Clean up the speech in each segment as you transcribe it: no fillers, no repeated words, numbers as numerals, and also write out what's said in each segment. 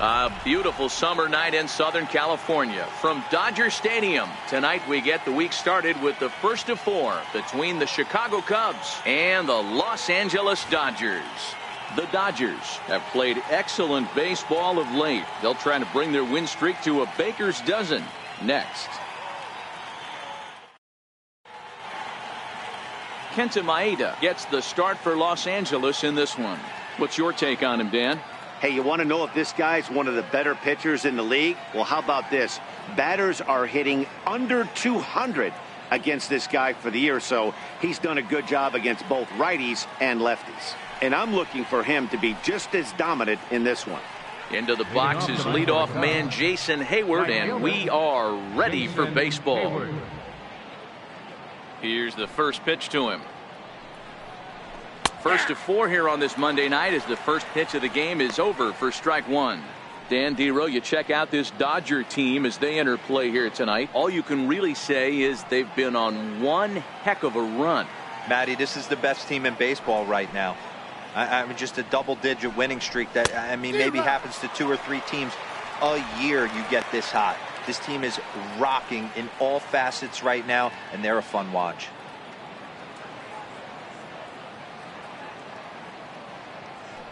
A beautiful summer night in Southern California. From Dodger Stadium, tonight we get the week started with the first of 4 between the Chicago Cubs and the Los Angeles Dodgers. The Dodgers have played excellent baseball of late. They'll try to bring their win streak to a baker's dozen next. Kenta Maeda gets the start for Los Angeles in this one. What's your take on him, Dan? Hey, you want to know if this guy's one of the better pitchers in the league? Well, how about this? Batters are hitting under 200 against this guy for the year, so he's done a good job against both righties and lefties. And I'm looking for him to be just as dominant in this one. Into the box is leadoff man Jason Hayward, and we are ready for baseball. Here's the first pitch to him. First of 4 here on this Monday night as the first pitch of the game is over for strike 1. Dan Dero, you check out this Dodger team as they enter play here tonight. All you can really say is they've been on one heck of a run. Matty, this is the best team in baseball right now. I mean, just a double-digit winning streak that, I mean, maybe happens to 2 or 3 teams a year you get this hot. This team is rocking in all facets right now, and they're a fun watch.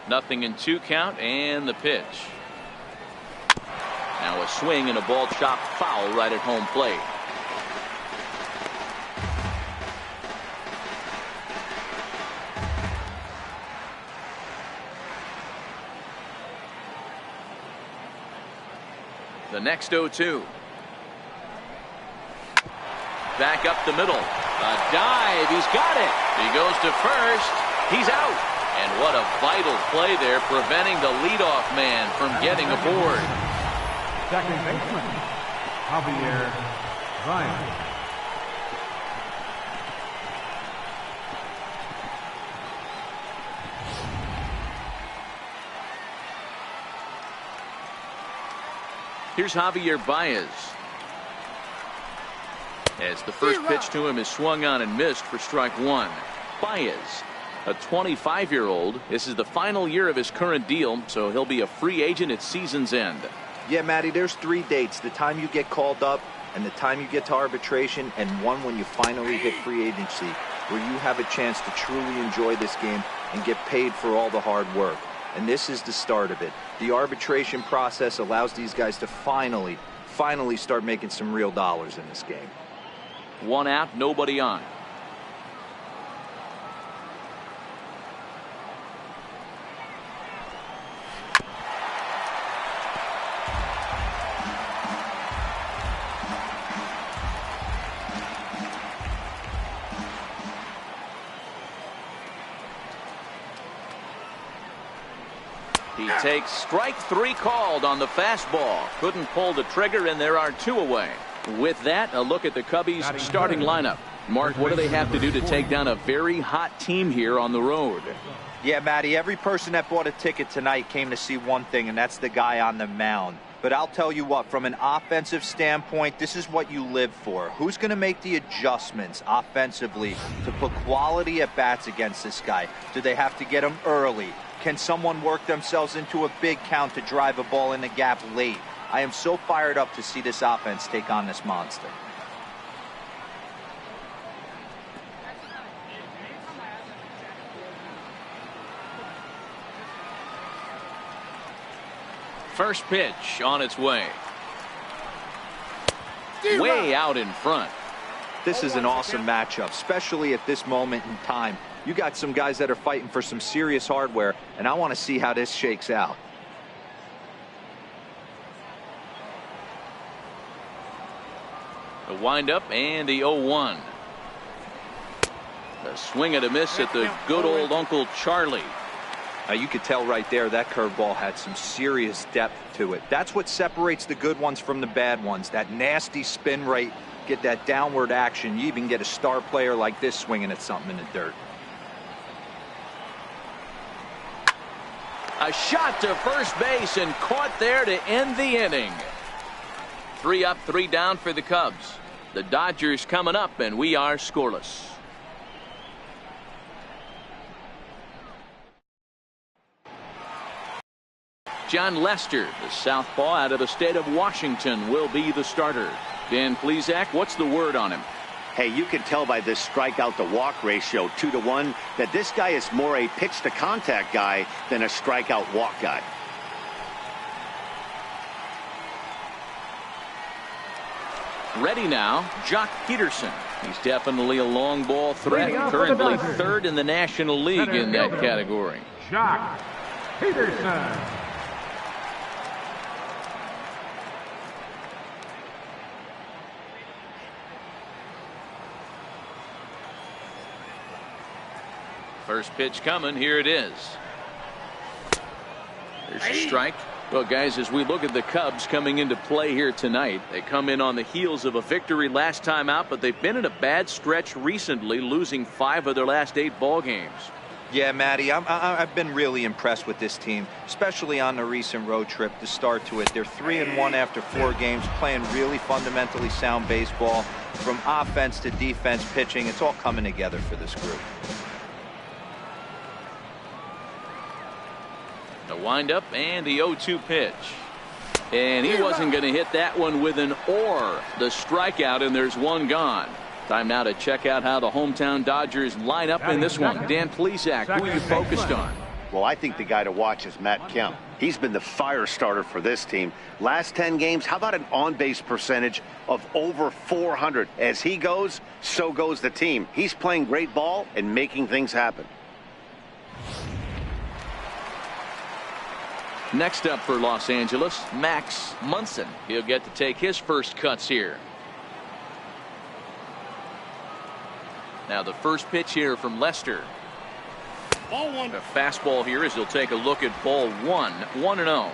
Nothing in 2 count, and the pitch. Now a swing and a ball chopped foul right at home plate. The next 0-2. Back up the middle. A dive. He's got it. He goes to first. He's out. And what a vital play there, preventing the leadoff man from getting aboard. Second baseman, Javier Ryan. Here's Javier Baez. As the first pitch to him is swung on and missed for strike 1. Baez, a 25-year-old. This is the final year of his current deal, so he'll be a free agent at season's end. Yeah, Matty, there's 3 dates. The time you get called up, and the time you get to arbitration, and one when you finally hit free agency, where you have a chance to truly enjoy this game and get paid for all the hard work. And this is the start of it. The arbitration process allows these guys to finally start making some real dollars in this game. 1 out, nobody on. He takes strike 3 called on the fastball. Couldn't pull the trigger, and there are 2 away. With that, a look at the Cubbies' starting lineup. Mark, what do they have to do to take down a very hot team here on the road? Yeah, Matty, every person that bought a ticket tonight came to see one thing, and that's the guy on the mound. But I'll tell you what, from an offensive standpoint, this is what you live for. Who's going to make the adjustments offensively to put quality at bats against this guy? Do they have to get him early? Can someone work themselves into a big count to drive a ball in the gap late? I am so fired up to see this offense take on this monster. First pitch on its way. Way out in front. This is an awesome matchup, especially at this moment in time. You got some guys that are fighting for some serious hardware, and I want to see how this shakes out. The windup and the 0-1. A swing and a miss at the good old Uncle Charlie. Now you could tell right there that curveball had some serious depth to it. That's what separates the good ones from the bad ones. That nasty spin rate, get that downward action. You even get a star player like this swinging at something in the dirt. A shot to first base and caught there to end the inning. 3 up, 3 down for the Cubs. The Dodgers coming up, and we are scoreless. John Lester, the southpaw out of the state of Washington, will be the starter. Dan Plesac, what's the word on him? Hey, you can tell by this strikeout to walk ratio 2-to-1 that this guy is more a pitch to contact guy than a strikeout walk guy. Ready now, Jock Peterson. He's definitely a long ball threat, currently third in the National League in that category. Jock Peterson. First pitch coming. Here it is. There's a strike. Well, guys, as we look at the Cubs coming into play here tonight, they come in on the heels of a victory last time out, but they've been in a bad stretch recently, losing 5 of their last 8 ball games. Yeah, Matty, I've been really impressed with this team, especially on the recent road trip to start to it. They're 3-1 after 4 games, playing really fundamentally sound baseball. From offense to defense, pitching, it's all coming together for this group. The windup and the 0-2 pitch. And he wasn't going to hit that one with an or. The strikeout, and there's one gone. Time now to check out how the hometown Dodgers line up in this one. Dan Plesac, who are you focused on? Well, I think the guy to watch is Matt Kemp. He's been the fire starter for this team. Last 10 games, how about an on-base percentage of over 400? As he goes, so goes the team. He's playing great ball and making things happen. Next up for Los Angeles, Max Munson. He'll get to take his first cuts here. Now the first pitch here from Lester. Ball 1. A fastball here as he'll take a look at ball 1. 1-0.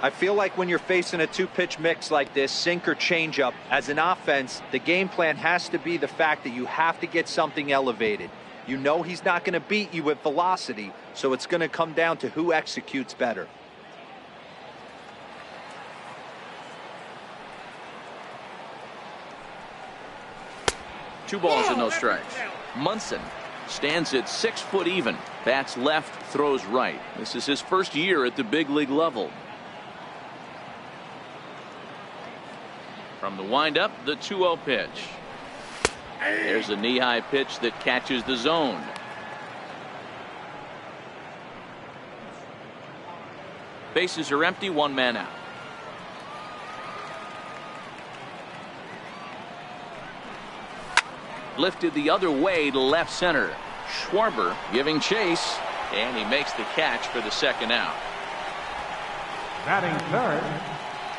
I feel like when you're facing a 2-pitch mix like this, sink or change up, as an offense, the game plan has to be the fact that you have to get something elevated. You know he's not going to beat you with velocity, so it's going to come down to who executes better. Two balls and no strikes. Munson stands at 6 foot even. Bats left, throws right. This is his first year at the big league level. From the windup, the 2-0 pitch. There's a knee-high pitch that catches the zone. Bases are empty, 1 man out. Lifted the other way to left center. Schwarber giving chase, and he makes the catch for the second out. Batting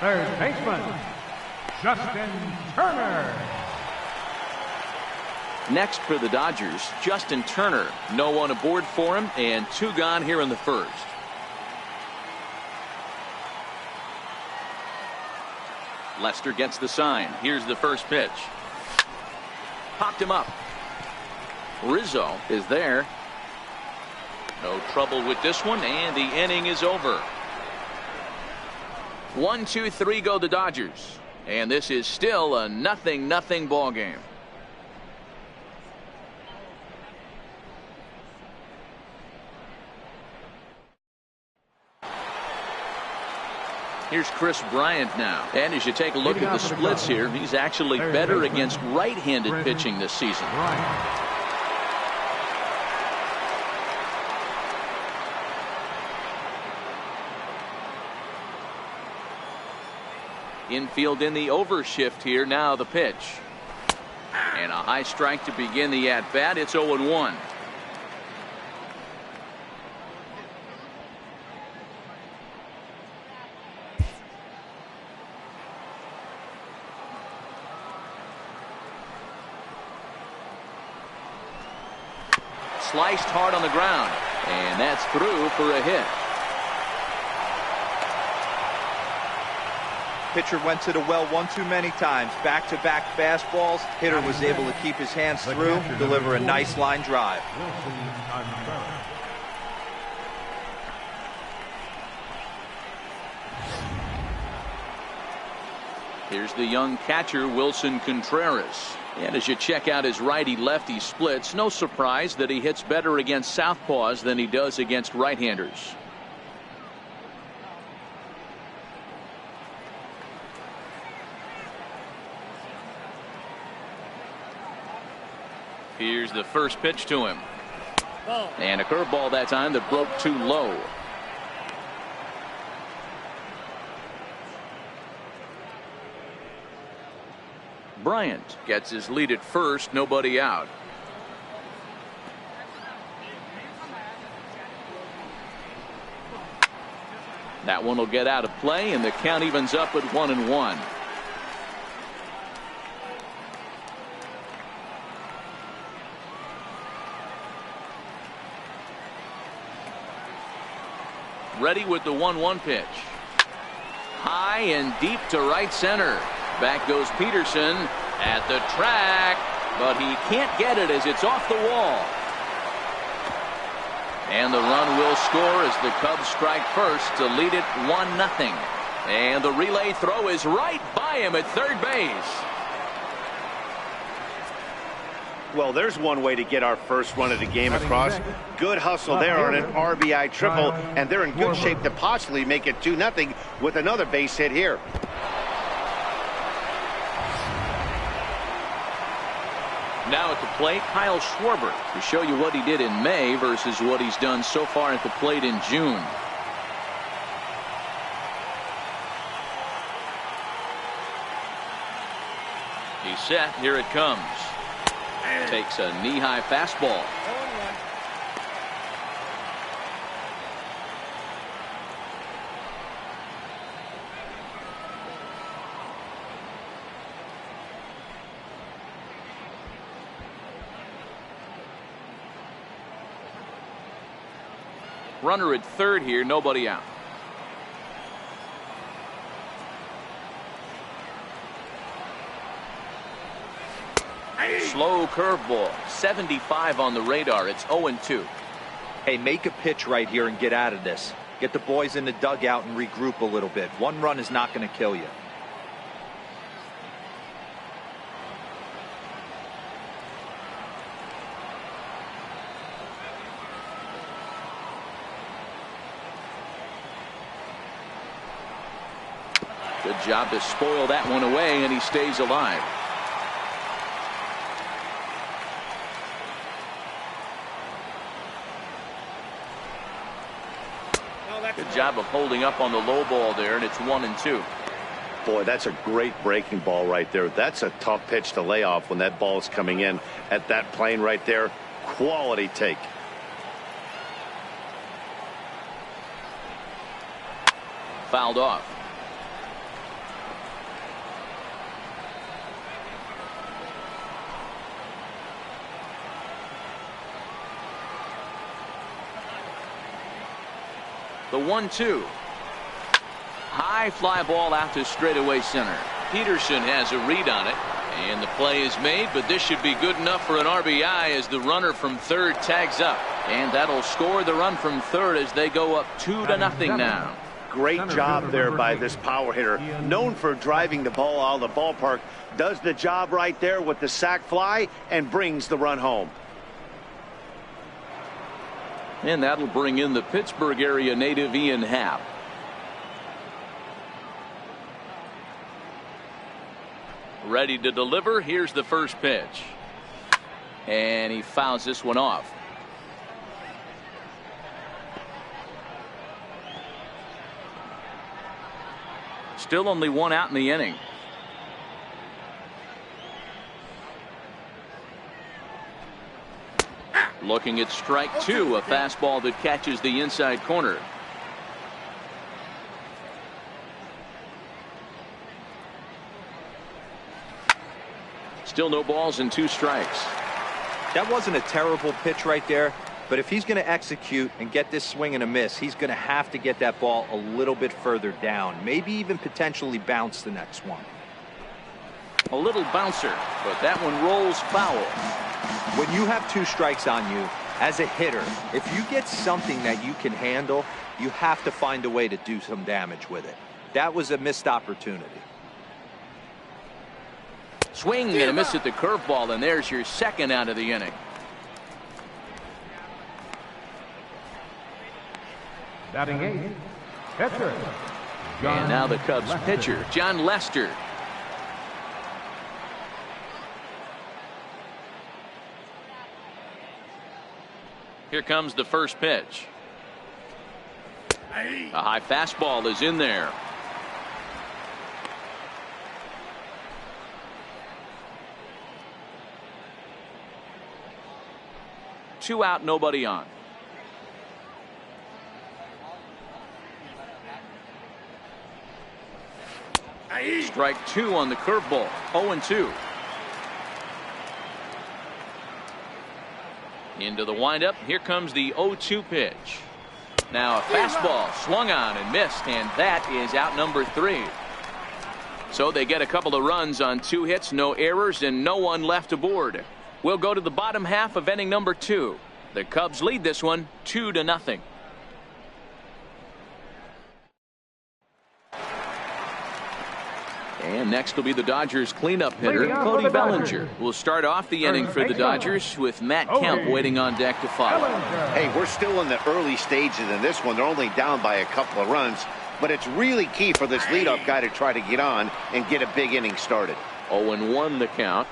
third baseman, Justin Turner. Next for the Dodgers, Justin Turner. No one aboard for him, and 2 gone here in the first. Lester gets the sign. Here's the first pitch. Popped him up. Rizzo is there. No trouble with this one, and the inning is over. 1, 2, 3 go the Dodgers, and this is still a 0-0 ball game. Here's Chris Bryant now. And as you take a look at the splits here, he's actually better against right-handed pitching this season. Infield in the overshift here. Now the pitch. And a high strike to begin the at-bat. It's 0-1. Sliced hard on the ground, and that's through for a hit. Pitcher went to the well one too many times. Back-to-back fastballs. Hitter was able to keep his hands through, deliver a nice line drive. Here's the young catcher, Wilson Contreras. And as you check out his righty-lefty splits, no surprise that he hits better against southpaws than he does against right-handers. Here's the first pitch to him. Ball. And a curveball that time that broke too low. Bryant gets his lead at first, nobody out. That one will get out of play, and the count evens up at 1-1. Ready with the 1-1 pitch. High and deep to right center. Back goes Peterson at the track, but he can't get it as it's off the wall. And the run will score as the Cubs strike first to lead it 1-0. And the relay throw is right by him at third base. Well, there's one way to get our first run of the game across. Good hustle there on an RBI triple, and they're in good shape to possibly make it 2-0 with another base hit here. Now at the plate, Kyle Schwarber to show you what he did in May versus what he's done so far at the plate in June. He's set. Here it comes. Takes a knee-high fastball. 1-1. Runner at third here, nobody out. Slow curveball, 75 on the radar. It's 0-2. Hey, make a pitch right here and get out of this. Get the boys in the dugout and regroup a little bit. One run is not going to kill you. Good job to spoil that one away, and he stays alive. Good job of holding up on the low ball there, and it's 1-2. Boy, that's a great breaking ball right there. That's a tough pitch to lay off when that ball is coming in at that plane right there. Quality take. Fouled off. The 1-2. High fly ball out to straightaway center. Peterson has a read on it, and the play is made, but this should be good enough for an RBI as the runner from third tags up, and that'll score the run from third as they go up 2-0 now. Great job there by this power hitter, known for driving the ball out of the ballpark. Does the job right there with the sac fly and brings the run home. And that'll bring in the Pittsburgh area native Ian Happ. Ready to deliver. Here's the first pitch. And he fouls this one off. Still only one out in the inning. Looking at strike two, a fastball that catches the inside corner. Still no balls and 2 strikes. That wasn't a terrible pitch right there, but if he's going to execute and get this swing and a miss, he's going to have to get that ball a little bit further down, maybe even potentially bounce the next one. A little bouncer, but that one rolls foul. When you have 2 strikes on you, as a hitter, if you get something that you can handle, you have to find a way to do some damage with it. That was a missed opportunity. Swing and a miss at the curveball, and there's your second out of the inning. Batting 8, pitcher. And now the Cubs pitcher, John Lester. Here comes the first pitch. A high fastball is in there. Two out, nobody on. Strike two on the curveball. 0-2. Into the windup. Here comes the 0-2 pitch. Now a fastball swung on and missed, and that is out number 3. So they get a couple of runs on 2 hits, no errors, and no one left aboard. We'll go to the bottom half of inning number 2. The Cubs lead this one 2-0. And next will be the Dodgers cleanup hitter, Cody Bellinger. Will start off the inning for the Dodgers with Matt Kemp waiting on deck to follow. Hey, we're still in the early stages in this one. They're only down by a couple of runs, but it's really key for this leadoff guy to try to get on and get a big inning started. 0-1 the count.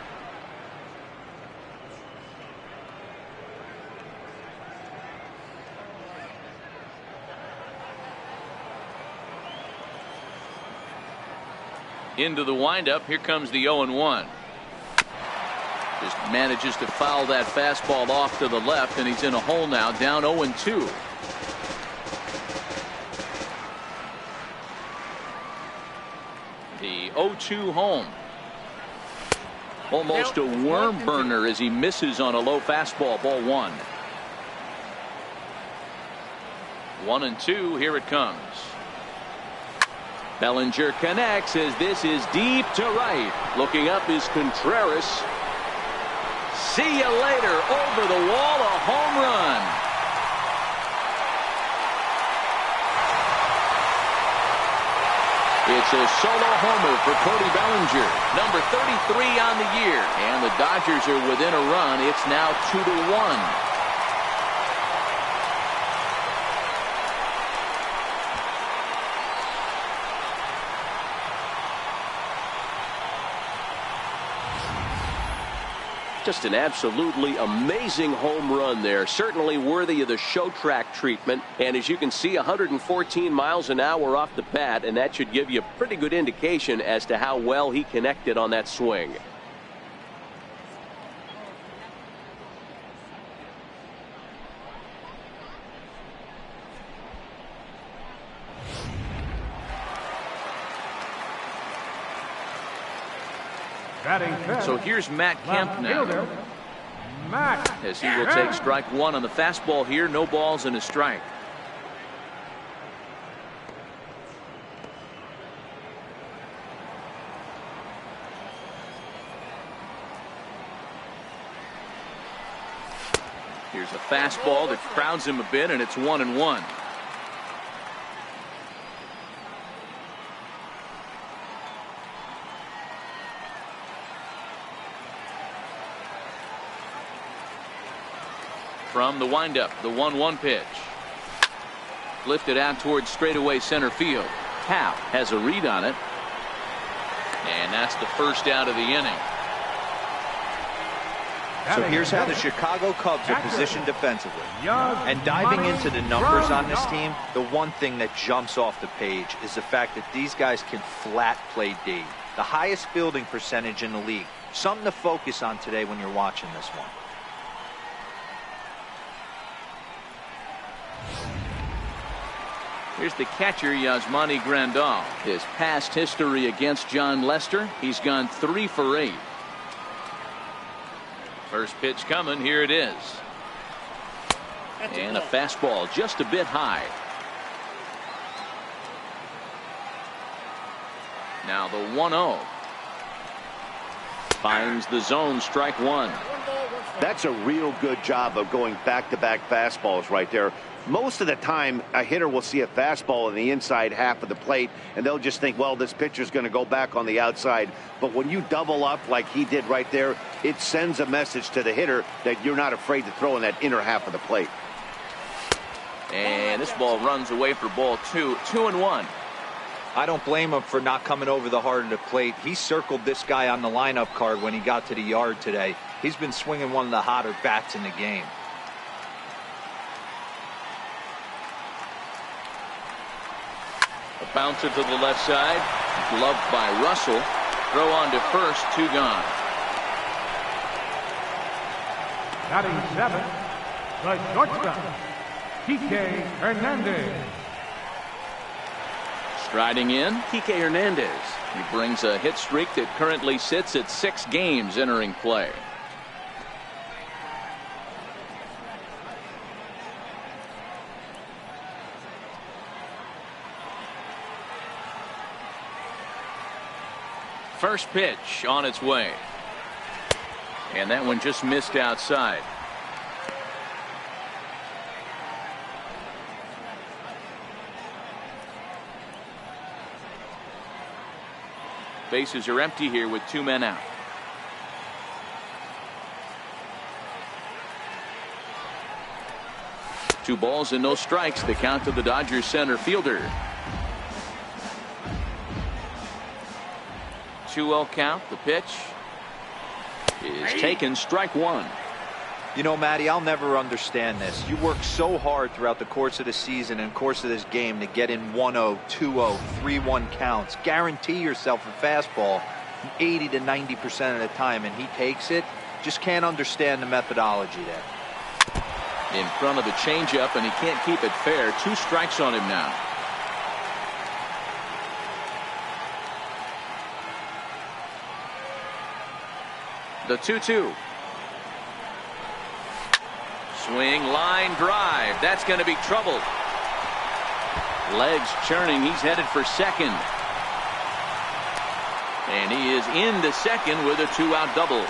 Into the windup. Here comes the 0-1. Just manages to foul that fastball off to the left, and he's in a hole now, down 0-2. The 0-2 home. Almost a worm burner as he misses on a low fastball. Ball 1. 1-2. Here it comes. Bellinger connects as this is deep to right. Looking up is Contreras. See you later. Over the wall, a home run. It's a solo homer for Cody Bellinger, number 33 on the year. And the Dodgers are within a run. It's now 2-1. Just an absolutely amazing home run there. Certainly worthy of the show track treatment. And as you can see, 114 miles an hour off the bat, and that should give you a pretty good indication as to how well he connected on that swing. So here's Matt Kemp now, as he will take strike 1 on the fastball here. No balls and a strike. Here's a fastball that crowds him a bit, and it's 1-1. From the windup, the 1-1 pitch. Lifted out towards straightaway center field. Happ has a read on it. And that's the first out of the inning. So here's how the Chicago Cubs are positioned defensively. And diving into the numbers on this team, the one thing that jumps off the page is the fact that these guys can flat play D. The highest fielding percentage in the league. Something to focus on today when you're watching this one. Here's the catcher, Yasmani Grandal. His past history against John Lester, he's gone 3 for 8. First pitch coming, here it is. And a fastball just a bit high. Now the 1-0. Finds the zone, strike 1. That's a real good job of going back-to-back fastballs right there. Most of the time, a hitter will see a fastball in the inside half of the plate, and they'll just think, well, this pitcher's going to go back on the outside. But when you double up like he did right there, it sends a message to the hitter that you're not afraid to throw in that inner half of the plate. And this ball runs away for ball 2. 2-1. I don't blame him for not coming over the heart of the plate. He circled this guy on the lineup card when he got to the yard today. He's been swinging one of the hotter bats in the game. A bouncer to the left side. Gloved by Russell. Throw on to first. 2 gone. Batting 7, the shortstop, Kike Hernandez. Striding in, Kike Hernandez. He brings a hit streak that currently sits at 6 games entering play. First pitch on its way. And that one just missed outside. Bases are empty here with 2 men out. Two balls and no strikes. The count to the Dodgers center fielder. 2-0 count. The pitch is taken. Strike 1. You know, Matty, I'll never understand this. You work so hard throughout the course of the season and course of this game to get in 1-0, 2-0, 3-1 counts. Guarantee yourself a fastball 80 to 90% of the time, and he takes it. Just can't understand the methodology there. In front of the changeup, and he can't keep it fair. 2 strikes on him now. The 2-2. Swing, line drive. That's going to be trouble. Legs churning. He's headed for second. And he is into second with a 2-out double.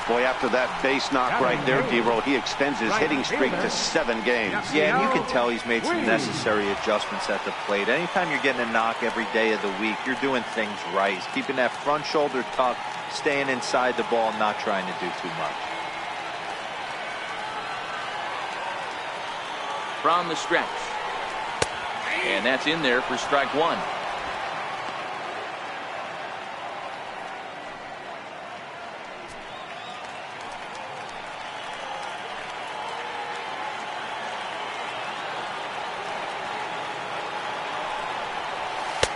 Boy, after that base knock right there, D-Roll, he extends his hitting streak to 7 games. Yeah, and you can tell he's made some necessary adjustments at the plate. Anytime you're getting a knock every day of the week, you're doing things right. He's keeping that front shoulder tucked, staying inside the ball, not trying to do too much. From the stretch. And that's in there for strike 1.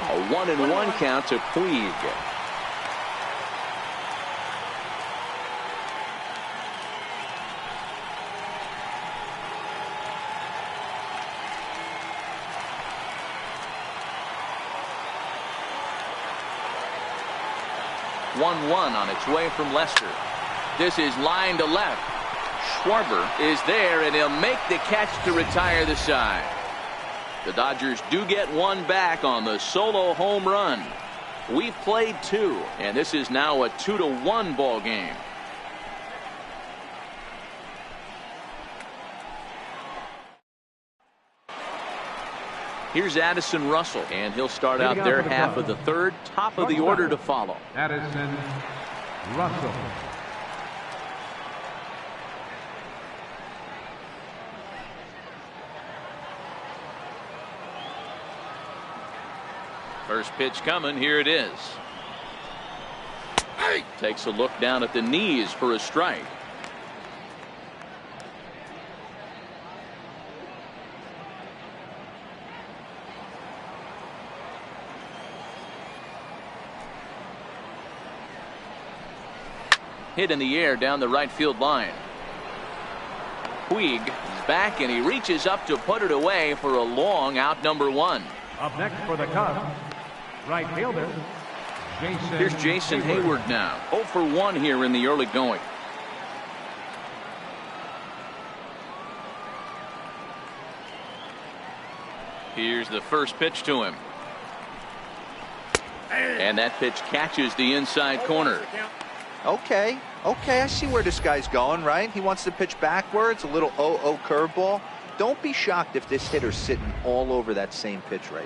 A 1-1 count to Puig. On its way from Lester. This is line to left. Schwarber is there, and he'll make the catch to retire the side. The Dodgers do get 1 back on the solo home run. We've played 2, and this is now a 2-1 ball game. Here's Addison Russell, and he'll start out their half of the 3rd. Top of the order to follow. Addison Russell. First pitch coming. Here it is. Takes a look down at the knees for a strike. Hit in the air down the right field line. Puig is back, and he reaches up to put it away for a long out, number 1. Up next for the Cubs, right fielder, Jason. Here's Jason Hayward now. 0 for 1 here in the early going. Here's the first pitch to him. And that pitch catches the inside corner. Okay, I see where this guy's going, right? He wants to pitch backwards, a little 0-0 curveball. Don't be shocked if this hitter's sitting all over that same pitch right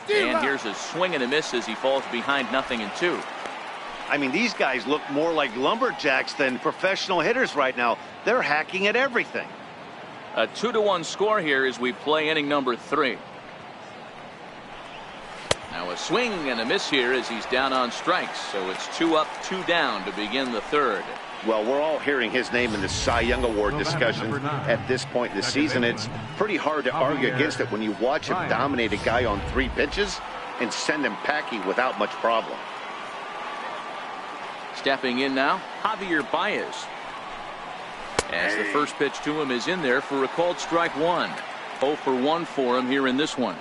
here. And here's a swing and a miss as he falls behind 0-2. I mean, these guys look more like lumberjacks than professional hitters right now. They're hacking at everything. A 2-1 score here as we play inning number 3. Now a swing and a miss here as he's down on strikes. So it's 2 up, 2 down to begin the 3rd. Well, we're all hearing his name in the Cy Young Award discussion at this point in the season. It's pretty hard to argue against it when you watch him dominate a guy on 3 pitches and send him packing without much problem. Stepping in now, Javier Baez. As the first pitch to him is in there for a called strike 1. 0 for 1 for him here in this one.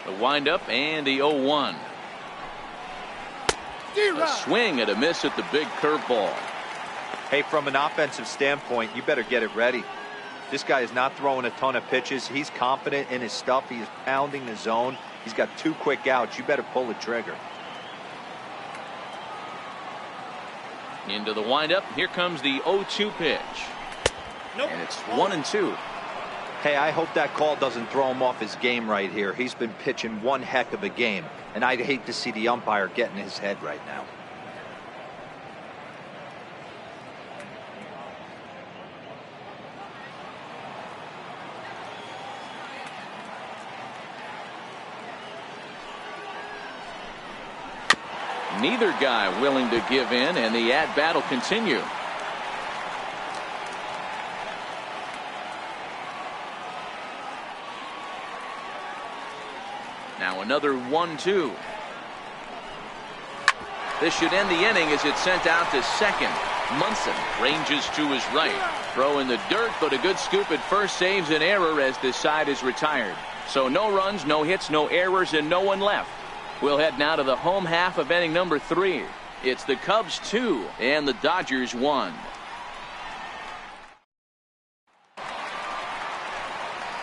The windup and the 0-1. A swing and a miss at the big curveball. Hey, from an offensive standpoint, you better get it ready. This guy is not throwing a ton of pitches. He's confident in his stuff. He is pounding the zone. He's got 2 quick outs. You better pull the trigger. Into the windup. Here comes the 0-2 pitch. Nope. And it's 1-2. Hey, I hope that call doesn't throw him off his game right here. He's been pitching one heck of a game, and I'd hate to see the umpire get in his head right now. Neither guy willing to give in, and the at-bat will continue. Now another 1-2. This should end the inning as it's sent out to second. Munson ranges to his right. Throw in the dirt, but a good scoop at first saves an error as this side is retired. So no runs, no hits, no errors, and no one left. We'll head now to the home half of inning number 3. It's the Cubs 2 and the Dodgers 1.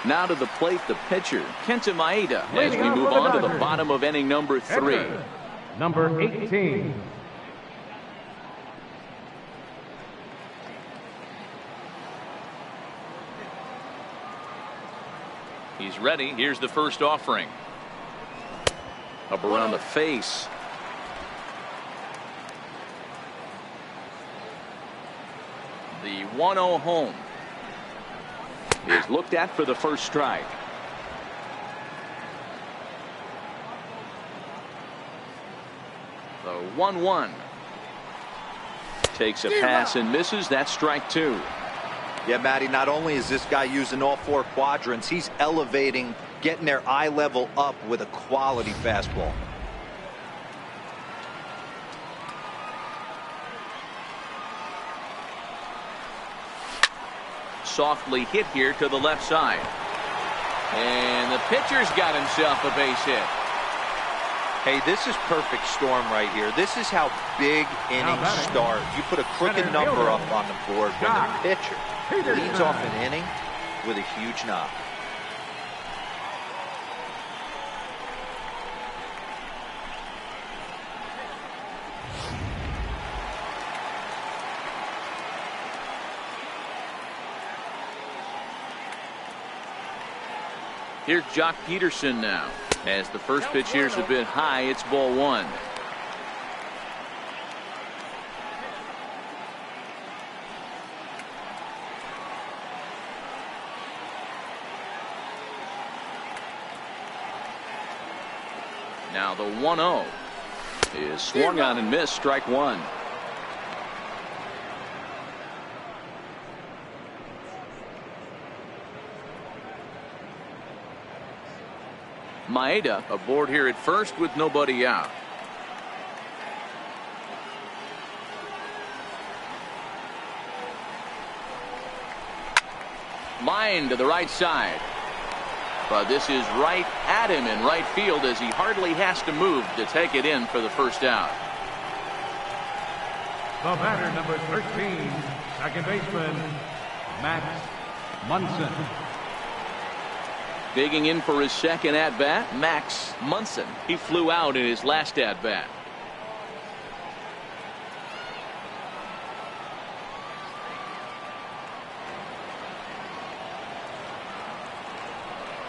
Now to the plate, the pitcher, Kenta Maeda, as we move on to the bottom of inning number 3. Number 18. He's ready. Here's the first offering. Up around the face. The 1-0 home is looked at for the first strike. The 1-1 takes a pass and misses. That's strike 2. Yeah, Matty, not only is this guy using all 4 quadrants, he's elevating, getting their eye level up with a quality fastball. Softly hit here to the left side. And the pitcher's got himself a base hit. Hey, this is perfect storm right here. This is how big innings start. You put a crooked number up on the board when the pitcher leads off an inning with a huge knock. Here's Jock Peterson now. As the first pitch here's a bit high, it's ball 1. Now the 1-0 is swung on and missed, strike 1. Maeda aboard here at first with nobody out. Line to the right side. But this is right at him in right field as he hardly has to move to take it in for the first out. The batter, number 13, second baseman, Max Munson. Digging in for his second at-bat, Max Munson. He flew out in his last at-bat.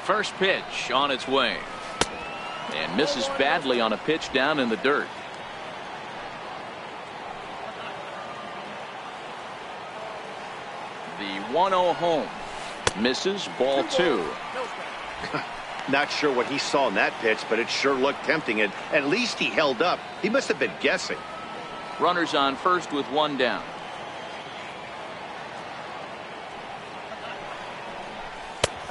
First pitch on its way. And misses badly on a pitch down in the dirt. The 1-0 home. Misses, ball 2. Not sure what he saw in that pitch, but it sure looked tempting. And at least he held up. He must have been guessing. Runners on first with one down.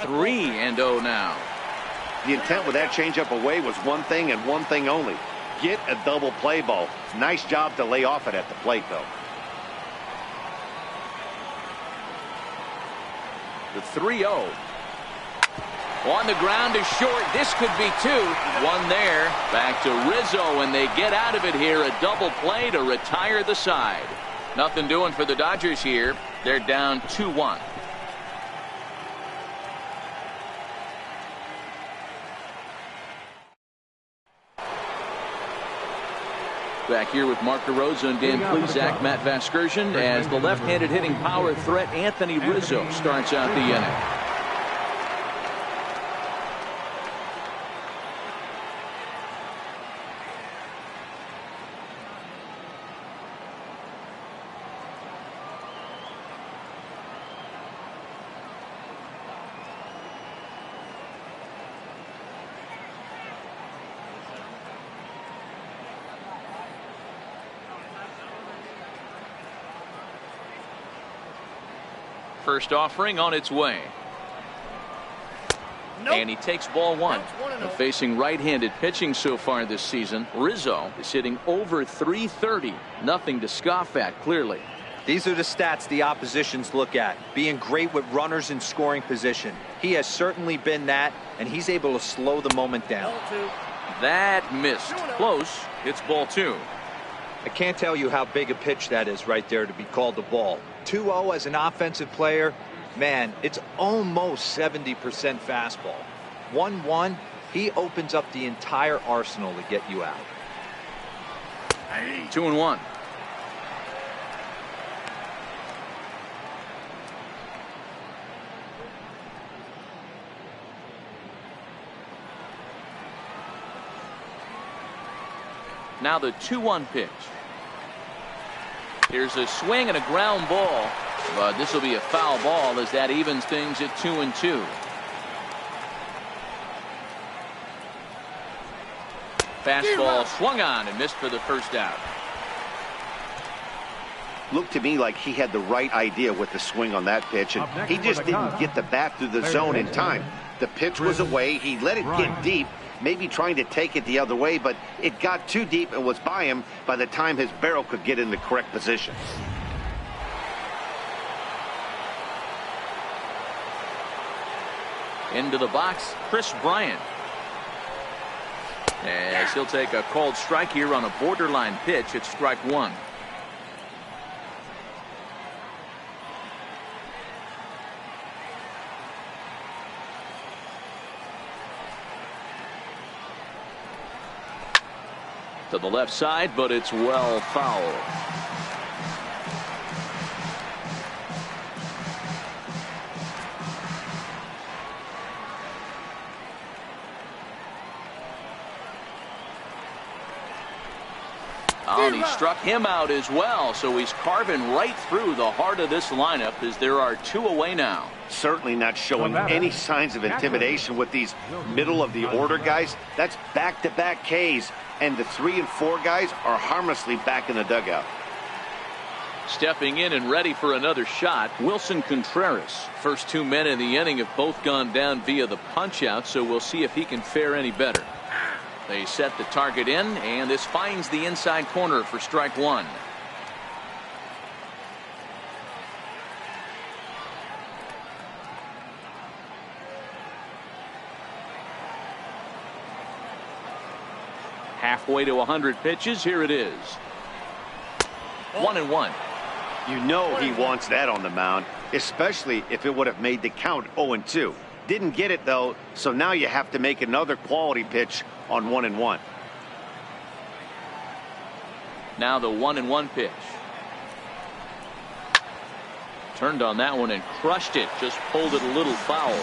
3-0 now. The intent with that changeup away was one thing and one thing only. Get a double play ball. Nice job to lay off it at the plate, though. The 3-0. On the ground is short. This could be two. One there. Back to Rizzo, and they get out of it here. A double play to retire the side. Nothing doing for the Dodgers here. They're down 2-1. Back here with Mark DeRosa and Dan Plesac, Matt Vasgersian, as the left-handed hitting power threat Anthony Rizzo starts out the inning. First offering on its way. Nope. And he takes ball one. Facing right-handed pitching so far this season, Rizzo is hitting over .330. Nothing to scoff at, clearly. These are the stats the oppositions look at. Being great with runners in scoring position. He has certainly been that, and he's able to slow the moment down. That missed. Close. It's ball two. I can't tell you how big a pitch that is right there to be called a ball. 2-0 as an offensive player, man, it's almost 70% fastball. 1-1, he opens up the entire arsenal to get you out. 2-1. Now the 2-1 pitch. Here's a swing and a ground ball, but this will be a foul ball as that evens things at 2-2. Fastball swung on and missed for the first out. Looked to me like he had the right idea with the swing on that pitch, and he just didn't get the bat through the zone in time. The pitch was away. He let it get deep, maybe trying to take it the other way, but it got too deep and was by him by the time his barrel could get in the correct position. Into the box, Chris Bryant. As he'll take a called strike here on a borderline pitch. It's strike one. To the left side, but it's well foul. Oh, and he struck him out as well, so he's carving right through the heart of this lineup as there are two away now. Certainly not showing any signs of intimidation with these middle of the order guys. That's back-to-back Ks, and the 3 and 4 guys are harmlessly back in the dugout. Stepping in and ready for another shot, Wilson Contreras. First two men in the inning have both gone down via the punch-out, so we'll see if he can fare any better. They set the target in, and this finds the inside corner for strike one. Halfway to 100 pitches. Here it is. 1-1. You know he wants that on the mound, especially if it would have made the count 0-2. Didn't get it, though, so now you have to make another quality pitch on 1-1. Now the 1-1 pitch. Turned on that one and crushed it. Just pulled it a little foul.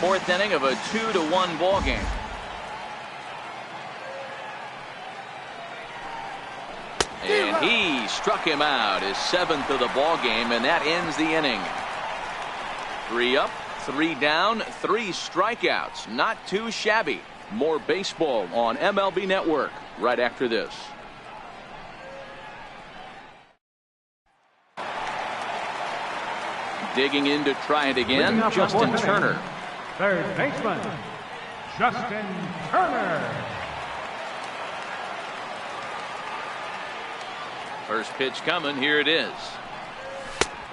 Fourth inning of a 2-1 ball game. And he struck him out, his 7th of the ball game, and that ends the inning. 3 up, 3 down, 3 strikeouts. Not too shabby. More baseball on MLB Network right after this. Digging in to try it again, Justin Turner. Third baseman, Justin Turner. First pitch coming. Here it is.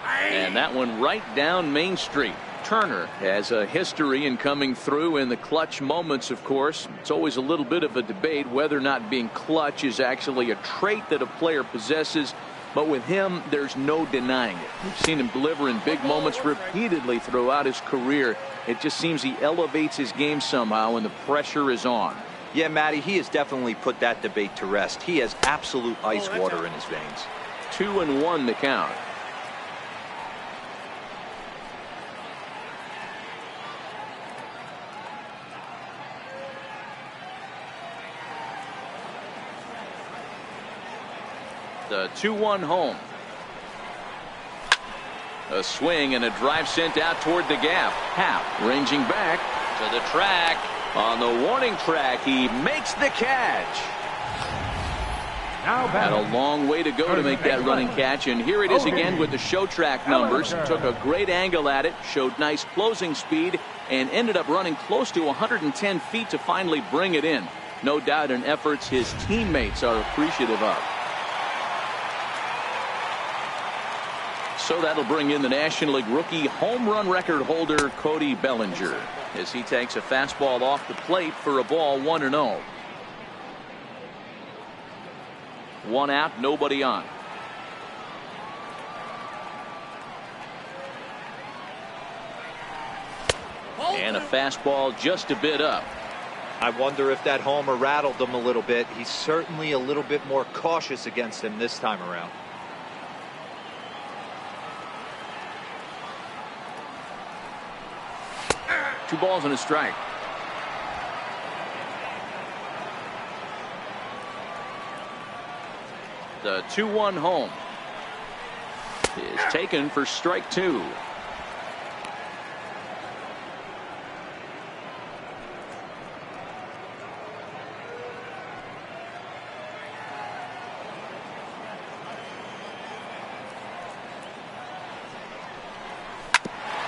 And that one right down Main Street. Turner has a history in coming through in the clutch moments, of course. It's always a little bit of a debate whether or not being clutch is actually a trait that a player possesses. But with him, there's no denying it. We've seen him deliver in big moments repeatedly throughout his career. It just seems he elevates his game somehow when the pressure is on. Yeah, Matty, he has definitely put that debate to rest. He has absolute ice water in his veins. 2-1 to count. The 2-1 home. A swing and a drive sent out toward the gap. Happ ranging back to the track. On the warning track, he makes the catch. Had a long way to go to make that running catch, and here it is again with the show track numbers. Took a great angle at it, showed nice closing speed, and ended up running close to 110 feet to finally bring it in. No doubt in efforts his teammates are appreciative of. So that'll bring in the National League rookie home run record holder Cody Bellinger as he takes a fastball off the plate for a ball 1-0. 1 out, nobody on. And a fastball just a bit up. I wonder if that homer rattled him a little bit. He's certainly a little bit more cautious against him this time around. Two balls and a strike. The 2-1 home is taken for strike 2.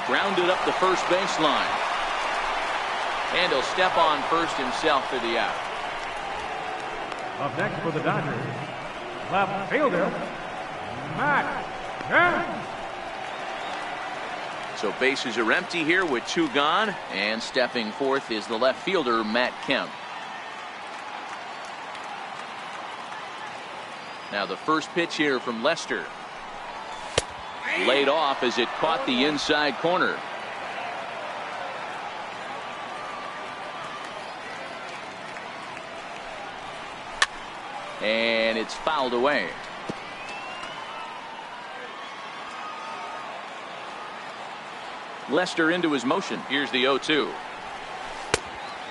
Grounded up the first baseline. And he'll step on first himself for the out. Up next for the Dodgers, left fielder, Matt Kemp. So bases are empty here with 2 gone, and stepping forth is the left fielder, Matt Kemp. Now the first pitch here from Lester. Laid off as it caught the inside corner. And it's fouled away. Lester into his motion. Here's the 0-2.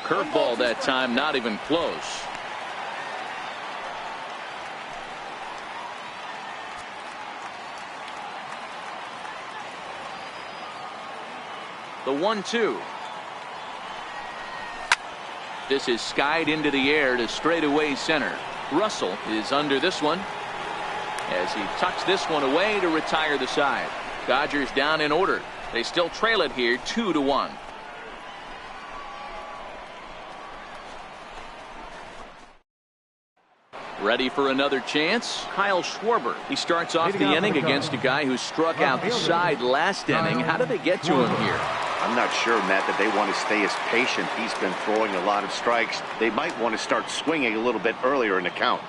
Curveball that time, not even close. The 1-2. This is skied into the air to straightaway center. Russell is under this one as he tucks this one away to retire the side. Dodgers down in order. They still trail it here 2-1. Ready for another chance? Kyle Schwarber. He starts off the inning against a guy who struck out the side last inning. How did they get to him here? I'm not sure, Matt, that they want to stay as patient. He's been throwing a lot of strikes. They might want to start swinging a little bit earlier in the count.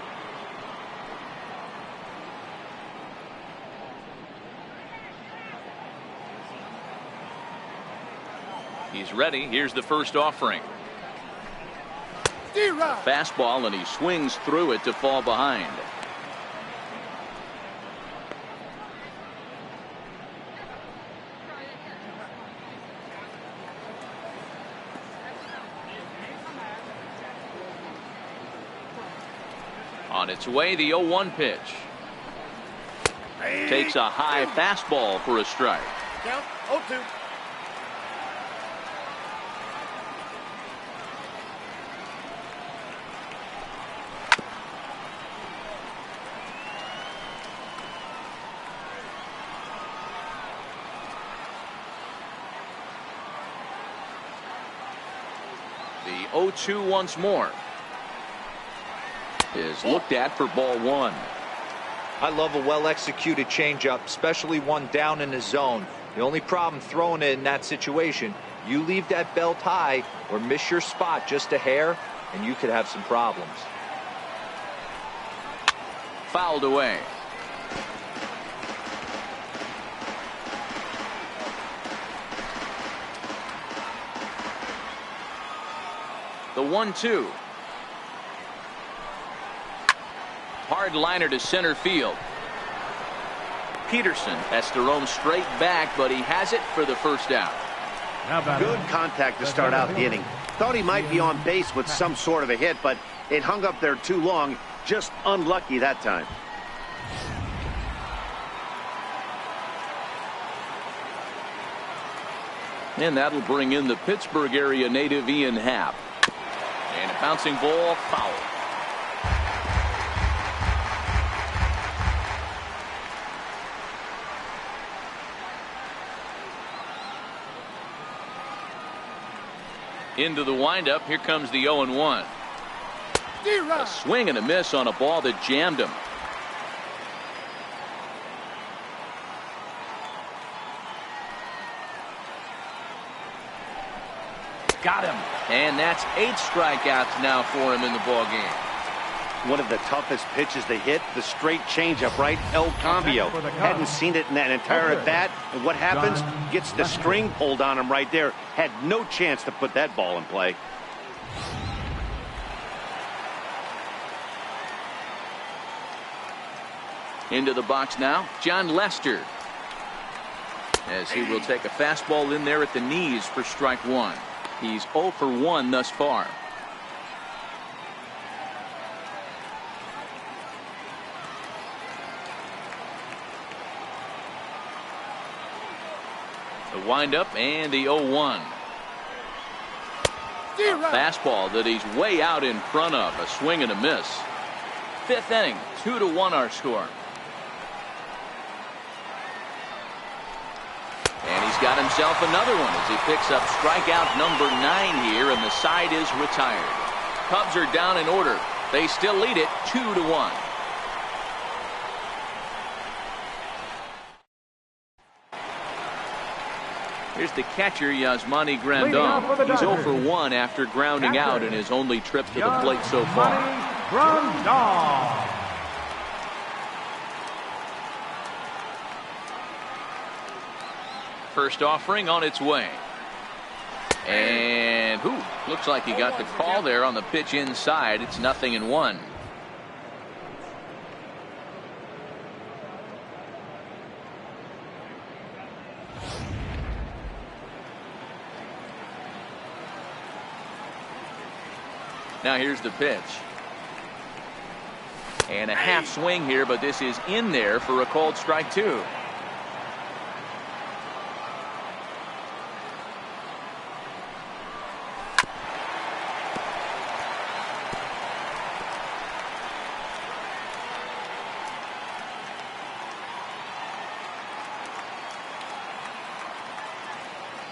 He's ready. Here's the first offering. Fastball, and he swings through it to fall behind. On its way, the 0-1 pitch. Takes a high fastball for a strike. Count 0-2. 0-2 once more. Is looked at for ball one. I love a well-executed changeup, especially one down in the zone. The only problem throwing it in that situation, you leave that belt high or miss your spot just a hair, and you could have some problems. Fouled away. The 1-2. Hard liner to center field. Peterson has to roam straight back, but he has it for the first out. Good contact to start out the inning. Thought he might be on base with some sort of a hit, but it hung up there too long. Just unlucky that time. And that'll bring in the Pittsburgh area native Ian Happ. And a bouncing ball, foul. Into the windup. Here comes the 0-1. A swing and a miss on a ball that jammed him. Got him. And that's 8 strikeouts now for him in the ball game. One of the toughest pitches to hit, the straight changeup, right? El Cambio. Hadn't seen it in that entire at bat. And what happens? Gets the string pulled on him right there. Had no chance to put that ball in play. Into the box now, John Lester. As he will take a fastball in there at the knees for strike one. He's 0 for 1 thus far. The windup and the 0-1. Fastball that he's way out in front of. A swing and a miss. 5th inning, 2-1 our score. And he's got himself another one as he picks up strikeout number 9 here, and the side is retired. Cubs are down in order. They still lead it 2-1. Here's the catcher, Yasmani Grandal. He's 0 for 1 after grounding out in his only trip to the plate so far. Grandal. First offering on its way. And looks like he got the call there on the pitch inside. It's 0-1. Now here's the pitch. And a half swing here, but this is in there for a called strike 2.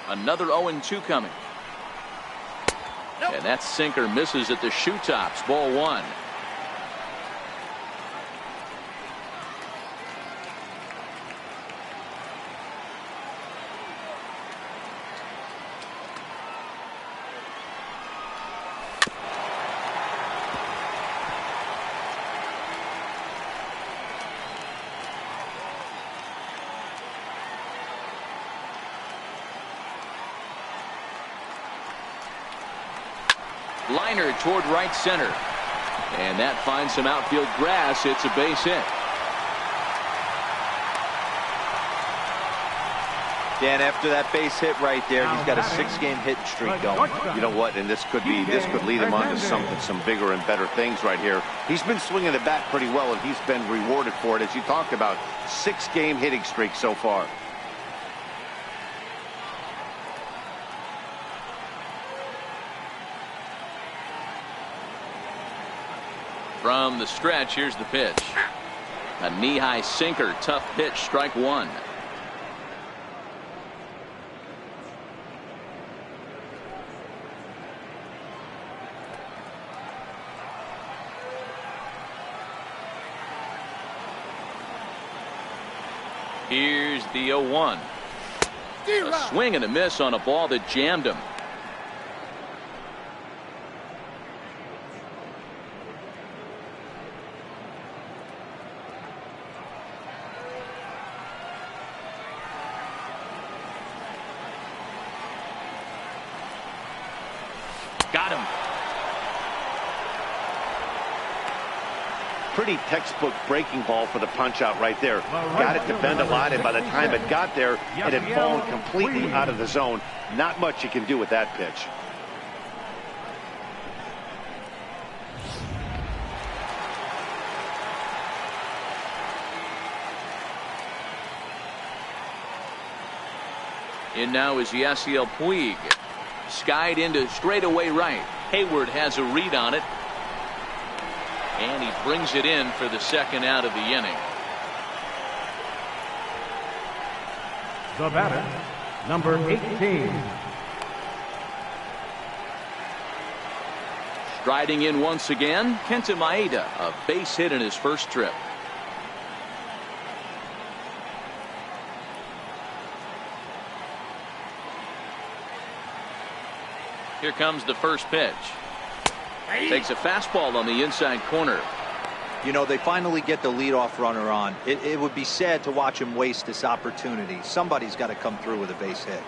Another 0-2 coming. And that sinker misses at the shoe tops. Ball 1. Liner toward right center. And that finds some outfield grass. It's a base hit. Dan, after that base hit right there, he's got a 6-game hitting streak going. You know what? And this could lead him on to some bigger and better things right here. He's been swinging the bat pretty well, and he's been rewarded for it, as you talked about. 6-game hitting streak so far. From the stretch, here's the pitch. A knee-high sinker, tough pitch, strike 1. Here's the 0-1. A swing and a miss on a ball that jammed him. Got him. Pretty textbook breaking ball for the punch out right there. Got it to bend a lot, and by the time it got there, it had fallen completely out of the zone. Not much you can do with that pitch. In now is Yasiel Puig. Skied into straightaway right. Hayward has a read on it. And he brings it in for the second out of the inning. The batter, number 18. Striding in once again, Kenta Maeda, a base hit in his first trip. Here comes the first pitch. Takes a fastball on the inside corner. You know, they finally get the leadoff runner on. It would be sad to watch him waste this opportunity. Somebody's got to come through with a base hit.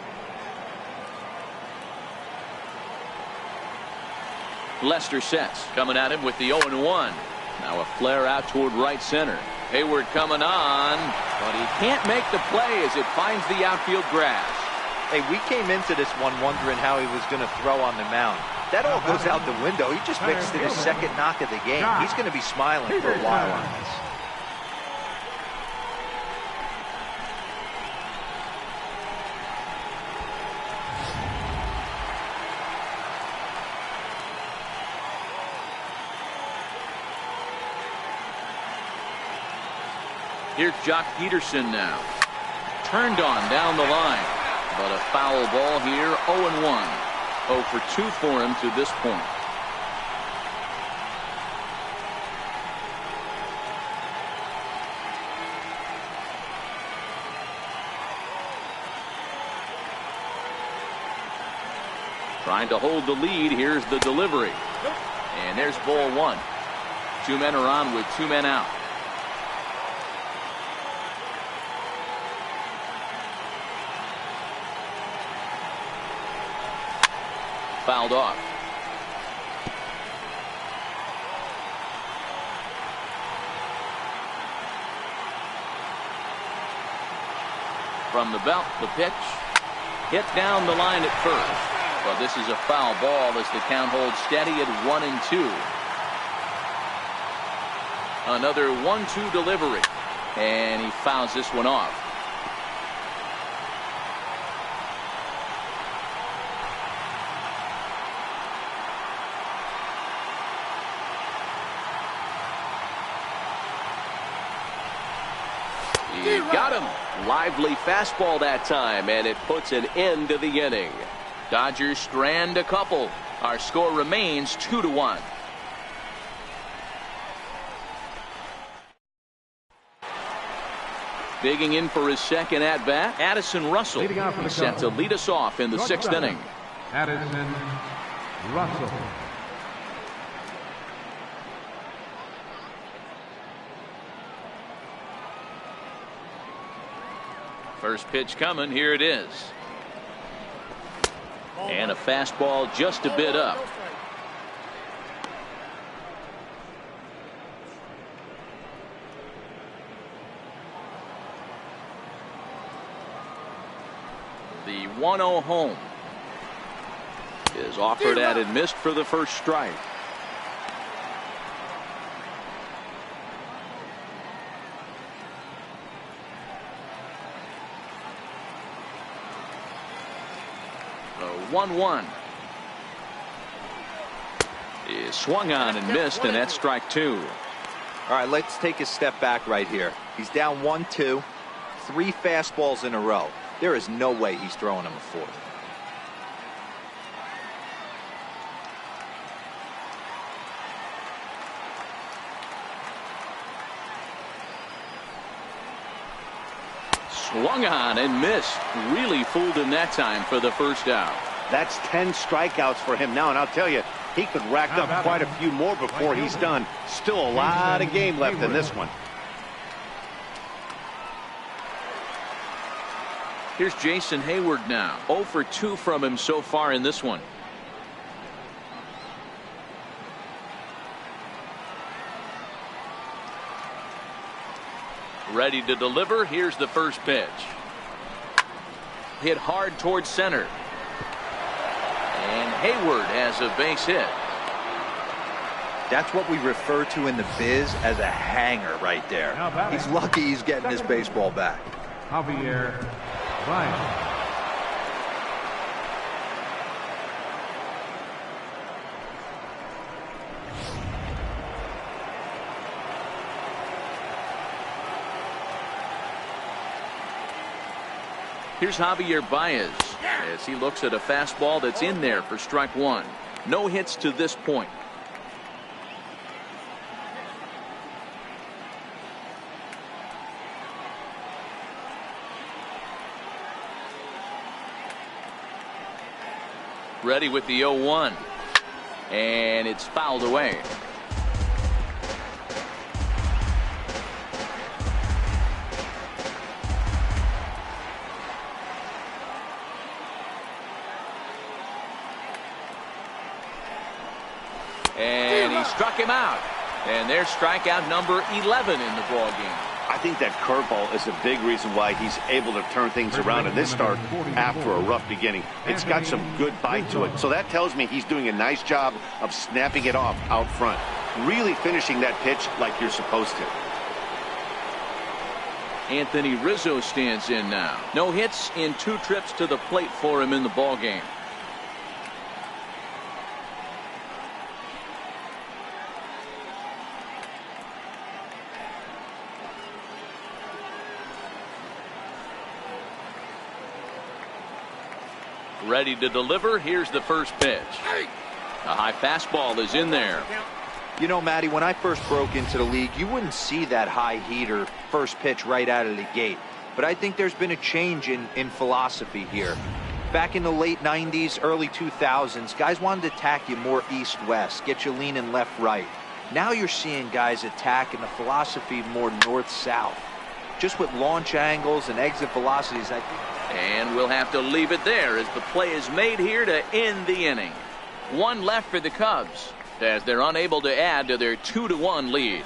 Lester sets, coming at him with the 0-1. Now a flare out toward right center. Hayward coming on, but he can't make the play as it finds the outfield grass. Hey, we came into this one wondering how he was going to throw on the mound. That all goes out the window. He just mixed it his second knock of the game. He's going to be smiling for a while on this. Here's Jock Peterson now. Turned on down the line. But a foul ball here, 0-1. 0 for 2 for him to this point. Trying to hold the lead. Here's the delivery. And there's ball 1. 2 men are on with 2 men out. Fouled off. From the belt, the pitch. Hit down the line at first. But this is a foul ball as the count holds steady at 1-2. Another 1-2 delivery. And he fouls this one off. He got him. Lively fastball that time, and it puts an end to the inning. Dodgers strand a couple. Our score remains 2-1. Digging in for his second at bat, Addison Russell. He's set to lead us off in the 6th inning. Addison Russell. First pitch coming. Here it is. And a fastball just a bit up. The 1-0 home is offered at and missed for the first strike. The 1-1 is swung on and missed, and that's strike 2. All right, let's take a step back right here. He's down 1-2, 3 fastballs in a row. There is no way he's throwing him a fourth. Swung on and missed. Really fooled him that time for the first out. That's 10 strikeouts for him now, and I'll tell you, he could rack up quite a few more before he's done. Still a lot of game left in this one. Here's Jason Hayward now. 0 for 2 from him so far in this one. Ready to deliver. Here's the first pitch. Hit hard towards center. And Hayward has a base hit. That's what we refer to in the biz as a hanger right there. He's lucky he's getting his baseball back. Javier Baez. Here's Javier Baez as he looks at a fastball that's in there for strike one. No hits to this point. Ready with the 0-1. And it's fouled away. And he struck him out. And there's strikeout number 11 in the ball game. I think that curveball is a big reason why he's able to turn things around in this start after a rough beginning. It's got some good bite to it. So that tells me he's doing a nice job of snapping it off out front. Really finishing that pitch like you're supposed to. Anthony Rizzo stands in now. No hits in 2 trips to the plate for him in the ball game. Ready to deliver. Here's the first pitch. A high fastball is in there. You know, Matty, when I first broke into the league, you wouldn't see that high heater first pitch right out of the gate. But I think there's been a change in philosophy here. Back in the late 90s, early 2000s, guys wanted to attack you more east-west, get you leaning left-right. Now you're seeing guys attack in the philosophy more north-south. Just with launch angles and exit velocities, I think. And we'll have to leave it there as the play is made here to end the inning. 1 left for the Cubs as they're unable to add to their 2-1 lead.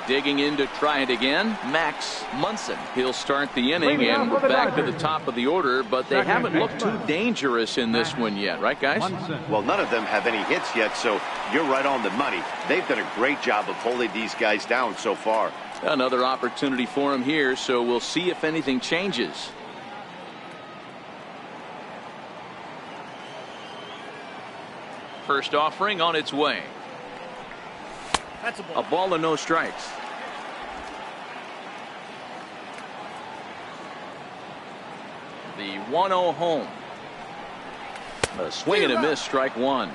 Digging in to try it again, Max Munson. He'll start the inning, and we're back to the top of the order, but they haven't looked too dangerous in this one yet, right, guys? Well, none of them have any hits yet, so you're right on the money. They've done a great job of holding these guys down so far. Another opportunity for him here, so we'll see if anything changes. First offering on its way. That's A ball and no strikes. The 1-0 home. A swing and a miss, strike one.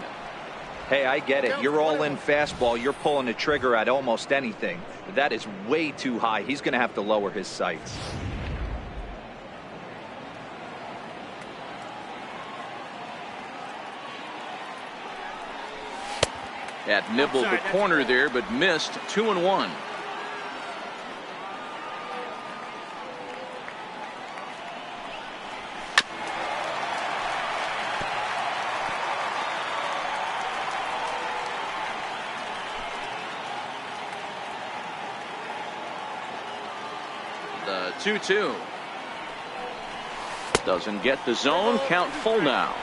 Hey, I get it. You're all in fastball. You're pulling the trigger at almost anything. But that is way too high. He's going to have to lower his sights. That nibbled the corner there, but missed. 2-1. The 2-2. Doesn't get the zone. Count full now.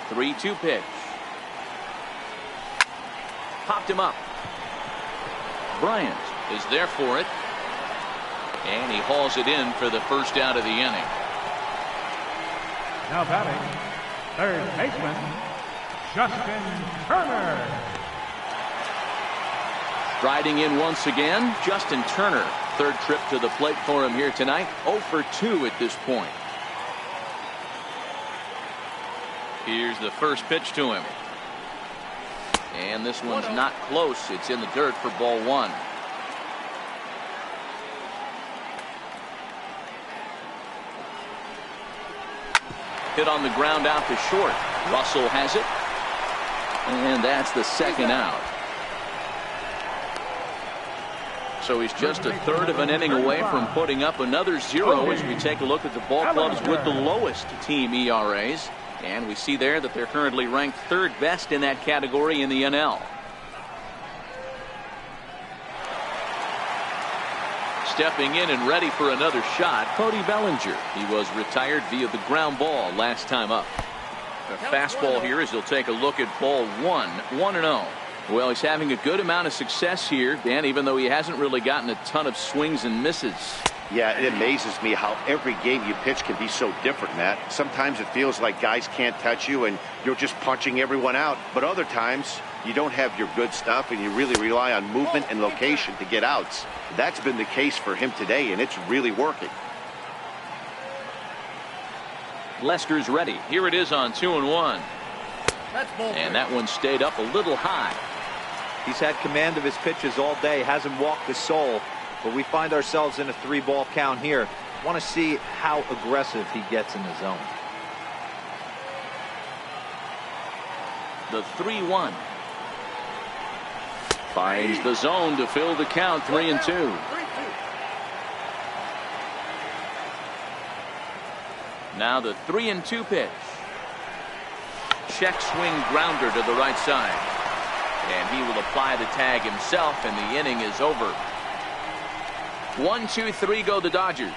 The 3-2 pitch. Popped him up. Bryant is there for it. And he hauls it in for the first out of the inning. Now batting, third baseman, Justin Turner. Striding in once again, Justin Turner. Third trip to the plate for him here tonight. 0 for 2 at this point. Here's the first pitch to him. And this one's not close. It's in the dirt for ball one. Hit on the ground out to short. Russell has it. And that's the second out. So he's just a third of an inning away from putting up another 0 as we take a look at the ball clubs with the lowest team ERAs. And we see there that they're currently ranked third best in that category in the NL. Stepping in and ready for another shot, Cody Bellinger. He was retired via the ground ball last time up. The fastball here as he'll take a look at ball one, 1-0. Well, he's having a good amount of success here, Dan, even though he hasn't really gotten a ton of swings and misses. Yeah, it amazes me how every game you pitch can be so different, Matt. Sometimes it feels like guys can't touch you and you're just punching everyone out. But other times you don't have your good stuff and you really rely on movement and location to get outs. That's been the case for him today, and it's really working. Lester's ready. Here it is on 2-1. And that one stayed up a little high. He's had command of his pitches all day, hasn't walked a soul, but we find ourselves in a 3-ball count here. Want to see how aggressive he gets in the zone. The 3-1. Finds the zone to fill the count, 3-2. Now the 3-2 pitch. Check swing grounder to the right side. And he will apply the tag himself, and the inning is over. 1-2-3 go the Dodgers.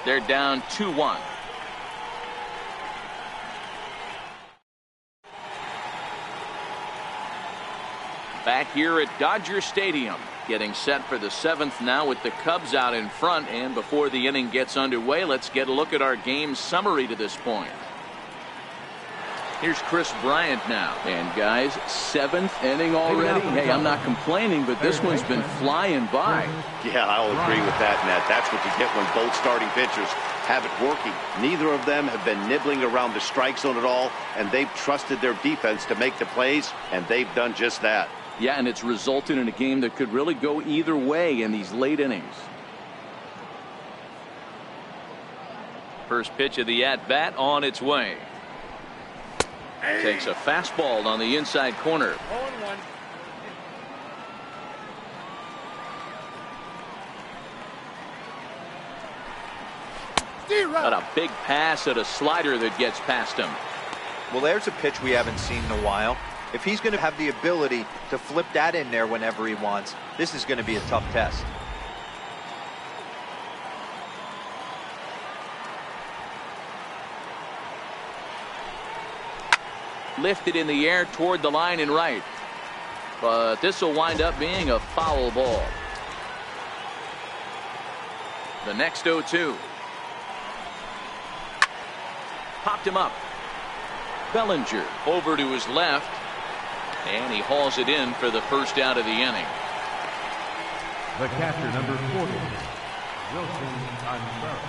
They're down 2-1. Back here at Dodger Stadium, getting set for the 7th now with the Cubs out in front. And before the inning gets underway, let's get a look at our game summary to this point. Here's Chris Bryant now. And guys, 7th inning already. Hey, I'm not complaining, but this one's been flying by. Yeah, I'll agree with that, Matt. That's what you get when both starting pitchers have it working. Neither of them have been nibbling around the strike zone at all, and they've trusted their defense to make the plays, and they've done just that. Yeah, and it's resulted in a game that could really go either way in these late innings. First pitch of the at-bat on its way. Takes a fastball on the inside corner. 0-1. Got a big pass at a slider that gets past him. Well, there's a pitch we haven't seen in a while. If he's going to have the ability to flip that in there whenever he wants, this is going to be a tough test. Lifted in the air toward the line and right. But this will wind up being a foul ball. The next 0-2. Popped him up. Bellinger over to his left. And he hauls it in for the first out of the inning. The catcher, number 40, Wilson Contreras.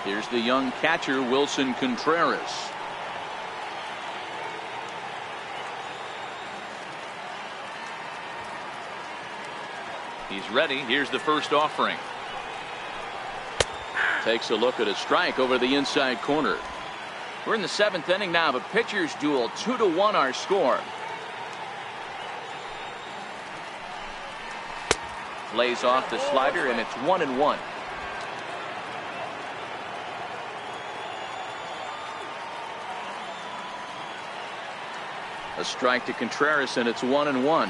Here's the young catcher, Wilson Contreras. He's ready. Here's the first offering. Takes a look at a strike over the inside corner. We're in the 7th inning now of a pitcher's duel. 2-1 our score. Lays off the slider, and it's 1-1. A strike to Contreras, and it's 1-1.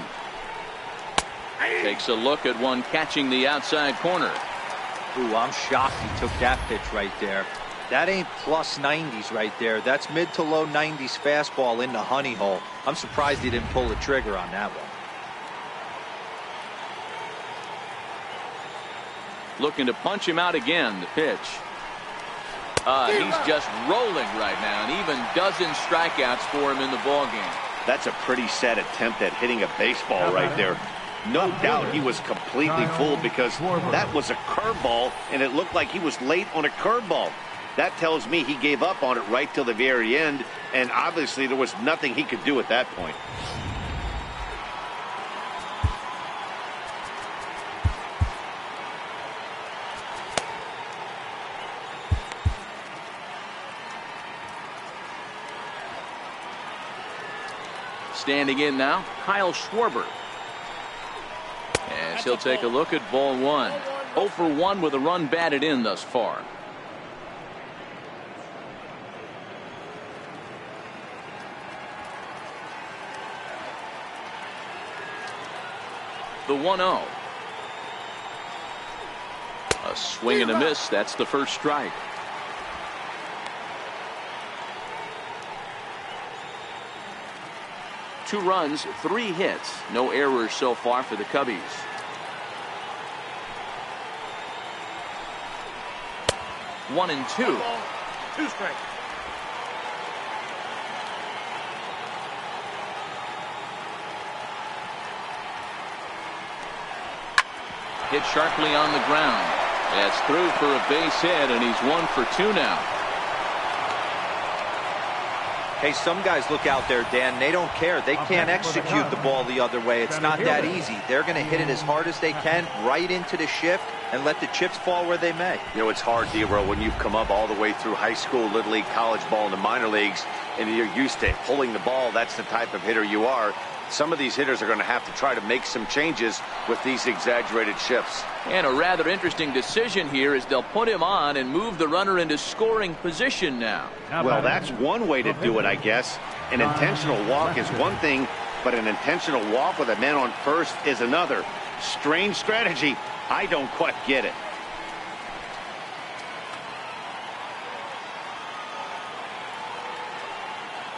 Takes a look at one catching the outside corner. Ooh, I'm shocked he took that pitch right there. That ain't plus 90s right there. That's mid to low 90s fastball in the honey hole. I'm surprised he didn't pull the trigger on that one. Looking to punch him out again. The pitch. He's just rolling right now, and even dozens strikeouts for him in the ballgame. That's a pretty sad attempt at hitting a baseball right there. No doubt he was completely fooled because that was a curveball, and it looked like he was late on a curveball. That tells me he gave up on it right till the very end, and obviously there was nothing he could do at that point. Standing in now, Kyle Schwarber. As he'll take a look at ball one. 0 for 1 with a run batted in thus far. The 1-0. A swing and a miss. That's the first strike. Two runs, 3 hits, no errors so far for the Cubbies. One and two. 2 strikes. Hit sharply on the ground. That's through for a base hit, and he's 1 for 2 now. Hey, some guys look out there, Dan, they don't care. They can't execute the ball the other way. It's not that easy. They're going to hit it as hard as they can right into the shift and let the chips fall where they may. You know, it's hard, D-Row, when you've come up all the way through high school, little league, college ball, and the minor leagues, and you're used to pulling the ball. That's the type of hitter you are. Some of these hitters are going to have to try to make some changes with these exaggerated shifts. And a rather interesting decision here is they'll put him on and move the runner into scoring position now. Well, that's one way to do it, I guess. An intentional walk is one thing, but an intentional walk with a man on first is another. Strange strategy. I don't quite get it.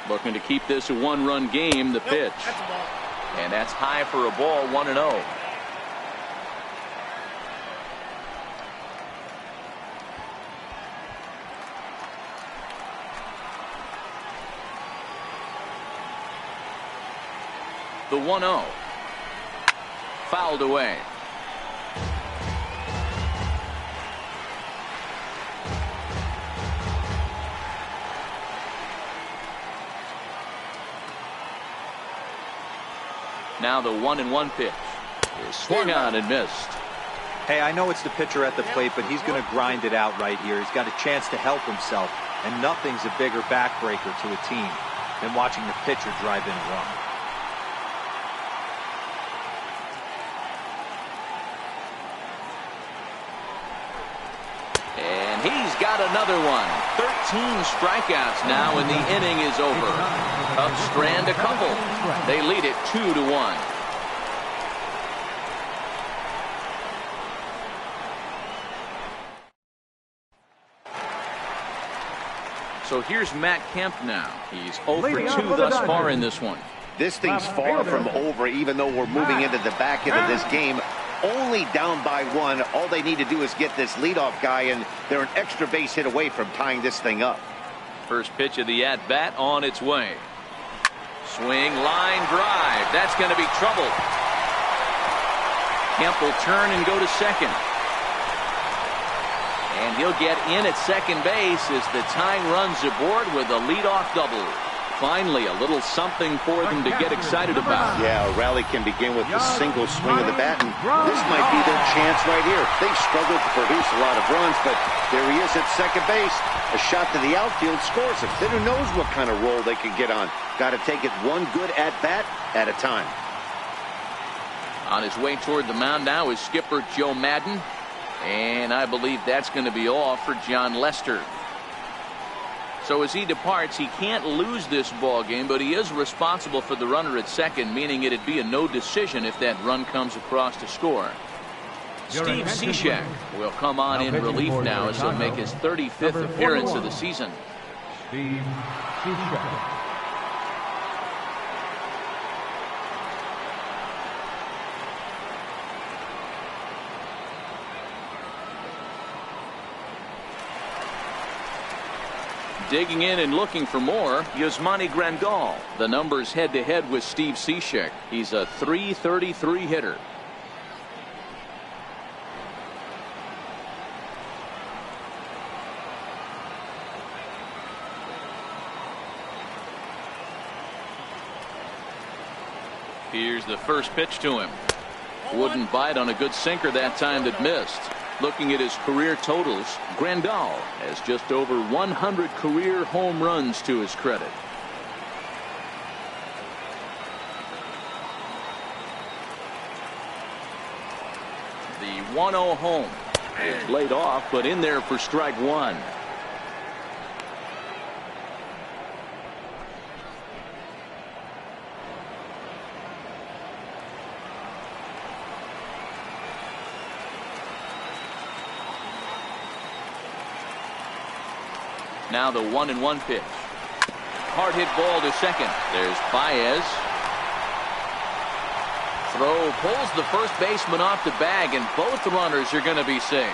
Looking to keep this a 1-run game. The pitch. That's a ball. And that's high for a ball. 1-0. The 1-0. Fouled away. Now the 1-1 pitch is swung on and missed. Hey, I know it's the pitcher at the plate, but he's going to grind it out right here. He's got a chance to help himself, and nothing's a bigger backbreaker to a team than watching the pitcher drive in a run. And he's got another one. 13 strikeouts now, and the inning is over. Cubs strand a couple. They lead it 2-1. So here's Matt Kemp now. He's 0 for 2 thus far in this one. This thing's far from over, even though we're moving into the back end of this game. Only down by 1. All they need to do is get this leadoff guy, and they're an extra base hit away from tying this thing up. First pitch of the at-bat on its way. Swing, line drive. That's going to be trouble. Kemp will turn and go to second. And he'll get in at second base as the tying runs aboard with a leadoff double. Finally, a little something for them to get excited about. Yeah, a rally can begin with a single swing of the bat, and this might be their chance right here. They've struggled to produce a lot of runs, but there he is at second base. A shot to the outfield scores him. Then who knows what kind of roll they could get on. Got to take it one good at-bat at a time. On his way toward the mound now is skipper Joe Madden. And I believe that's going to be all for John Lester. So as he departs, he can't lose this ball game, but he is responsible for the runner at second, meaning it'd be a no decision if that run comes across to score. Steve Cishek will come on in relief now as he'll make his 35th appearance of the season. Steve Cishek. Digging in and looking for more, Yasmani Grandal. The numbers head-to-head with Steve Cishek. He's a .333 hitter. Here's the first pitch to him. Wouldn't bite on a good sinker that time that missed. Looking at his career totals, Grandal has just over 100 career home runs to his credit. The 1-0 home is laid off, but in there for strike one. Now the 1-1 pitch. Hard hit ball to second. There's Baez. Throw pulls the first baseman off the bag, and both runners are going to be safe.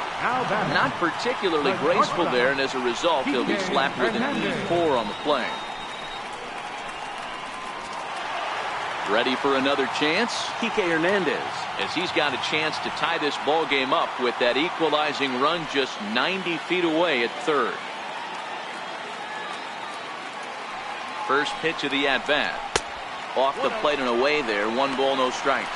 Not particularly graceful there, and as a result, he'll be slapped with an E4 on the play. Ready for another chance? Kike Hernandez, as he's got a chance to tie this ball game up with that equalizing run just 90 feet away at third. First pitch of the at-bat. Off the plate and away there. 1 ball, no strikes.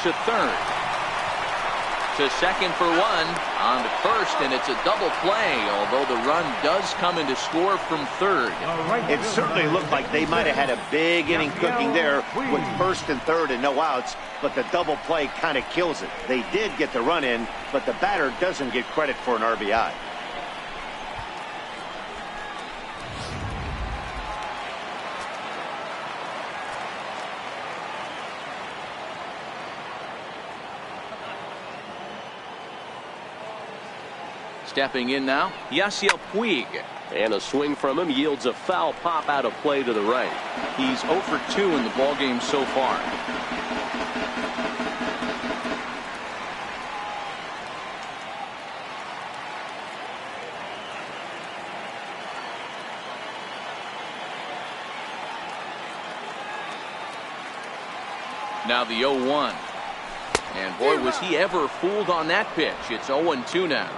To third. To second for 1. On to first, and it's a double play, although the run does come in to score from third. It certainly looked like they might have had a big inning cooking there with first and third and no outs, but the double play kind of kills it. They did get the run in, but the batter doesn't get credit for an RBI. Stepping in now, Yasiel Puig. And a swing from him yields a foul pop out of play to the right. He's 0 for 2 in the ballgame so far. Now the 0-1. And boy, was he ever fooled on that pitch. It's 0-2 now.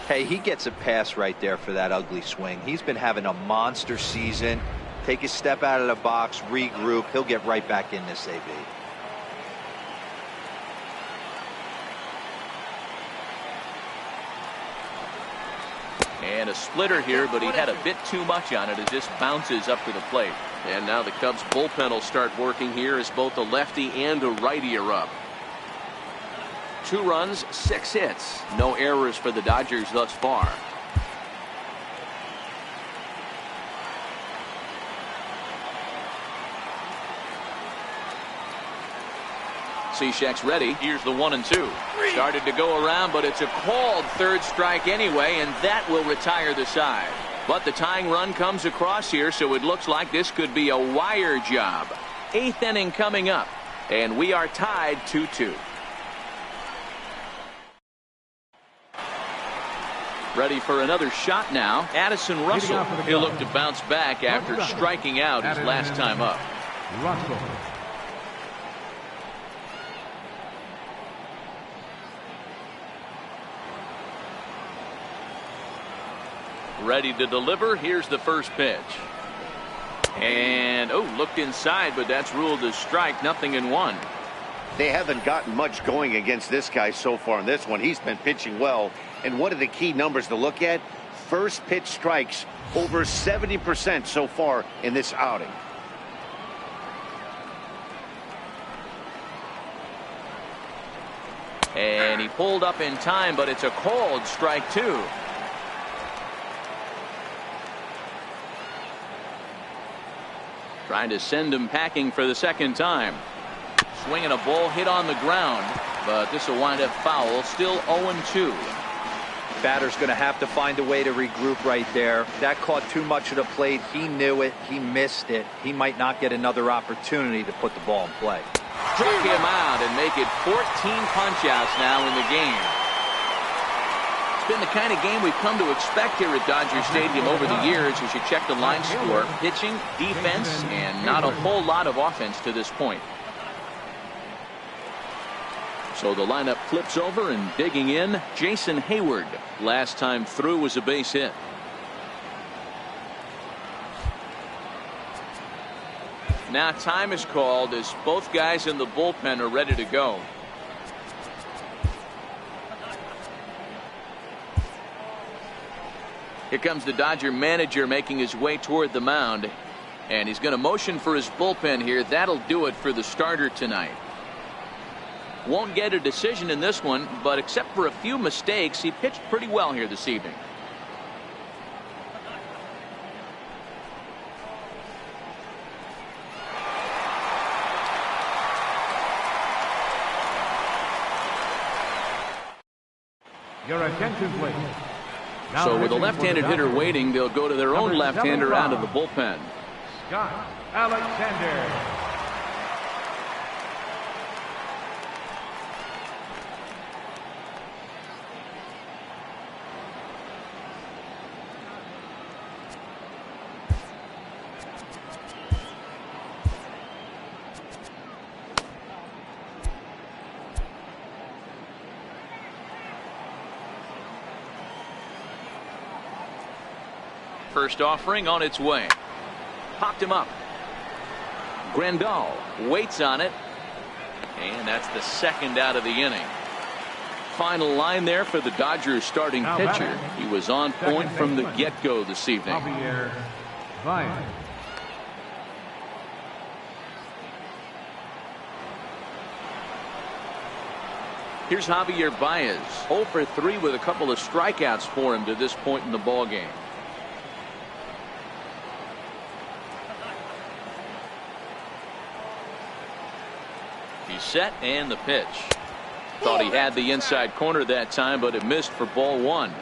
Hey, he gets a pass right there for that ugly swing. He's been having a monster season. Take a step out of the box, regroup. He'll get right back in this AB. And a splitter here, but he had a bit too much on it as this bounces up to the plate. And now the Cubs bullpen will start working here as both a lefty and a righty are up. 2 runs, 6 hits. No errors for the Dodgers thus far. Cishek's ready. Here's the 1-2. Started to go around, but it's a called third strike anyway, and that will retire the side. But the tying run comes across here, so it looks like this could be a wire job. 8th inning coming up, and we are tied 2-2. Ready for another shot now. Addison Russell. He'll look to bounce back after striking out his last time up. Ready to deliver. Here's the first pitch. And, looked inside, but that's ruled as strike. 0-1. They haven't gotten much going against this guy so far in this one. He's been pitching well. And what are the key numbers to look at? First pitch strikes over 70% so far in this outing. And he pulled up in time, but it's a called strike 2. Trying to send him packing for the second time. Swinging a ball hit on the ground, but this will wind up foul. Still 0-2. Batter's going to have to find a way to regroup right there. That caught too much of the plate. He knew it. He missed it. He might not get another opportunity to put the ball in play. Struck him out and make it 14 punch-outs now in the game. been the kind of game we've come to expect here at Dodger Stadium over the years as you check the line score. Pitching, defense, and not a whole lot of offense to this point. So the lineup flips over, and digging in, Jason Hayward. Last time through was a base hit. Now time is called as both guys in the bullpen are ready to go. Here comes the Dodger manager making his way toward the mound, and he's going to motion for his bullpen here. That'll do it for the starter tonight. Won't get a decision in this one, but except for a few mistakes, he pitched pretty well here this evening. Your attention, please. So with a left-handed hitter waiting, they'll go to their own left-hander out of the bullpen. Scott Alexander. First offering on its way. Popped him up. Grandal waits on it. And that's the second out of the inning. Final line there for the Dodgers starting pitcher. He was on point from the get-go this evening. Javier Baez. Here's Javier Baez. 0 for 3 with a couple of strikeouts for him to this point in the ballgame. He's set, and the pitch. Thought he had the inside corner that time, but it missed for ball 1.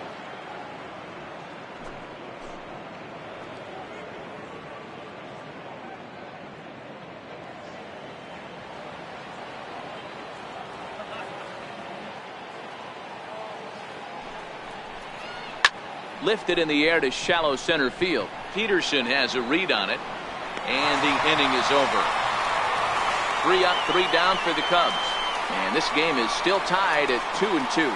Lifted in the air to shallow center field. Peterson has a read on it, and the inning is over. 3 up, 3 down for the Cubs. And this game is still tied at 2-2.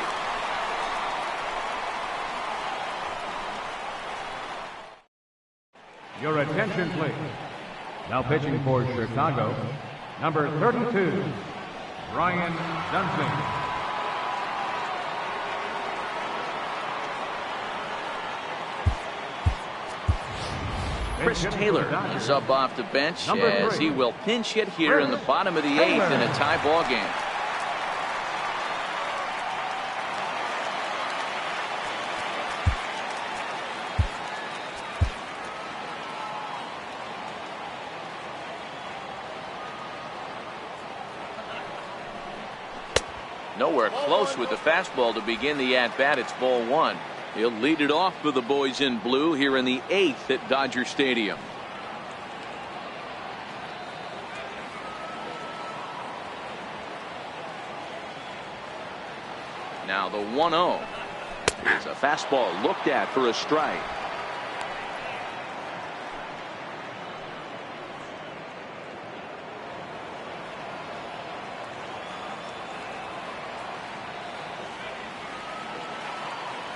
Your attention, please. Now pitching for Chicago, number 32, Brian Dunston. Chris Taylor is up off the bench as he will pinch hit here in the bottom of the 8th in a tie ball game. Nowhere close with the fastball to begin the at-bat. It's ball 1. He'll lead it off for the boys in blue here in the 8th at Dodger Stadium. Now the 1-0 is a fastball looked at for a strike.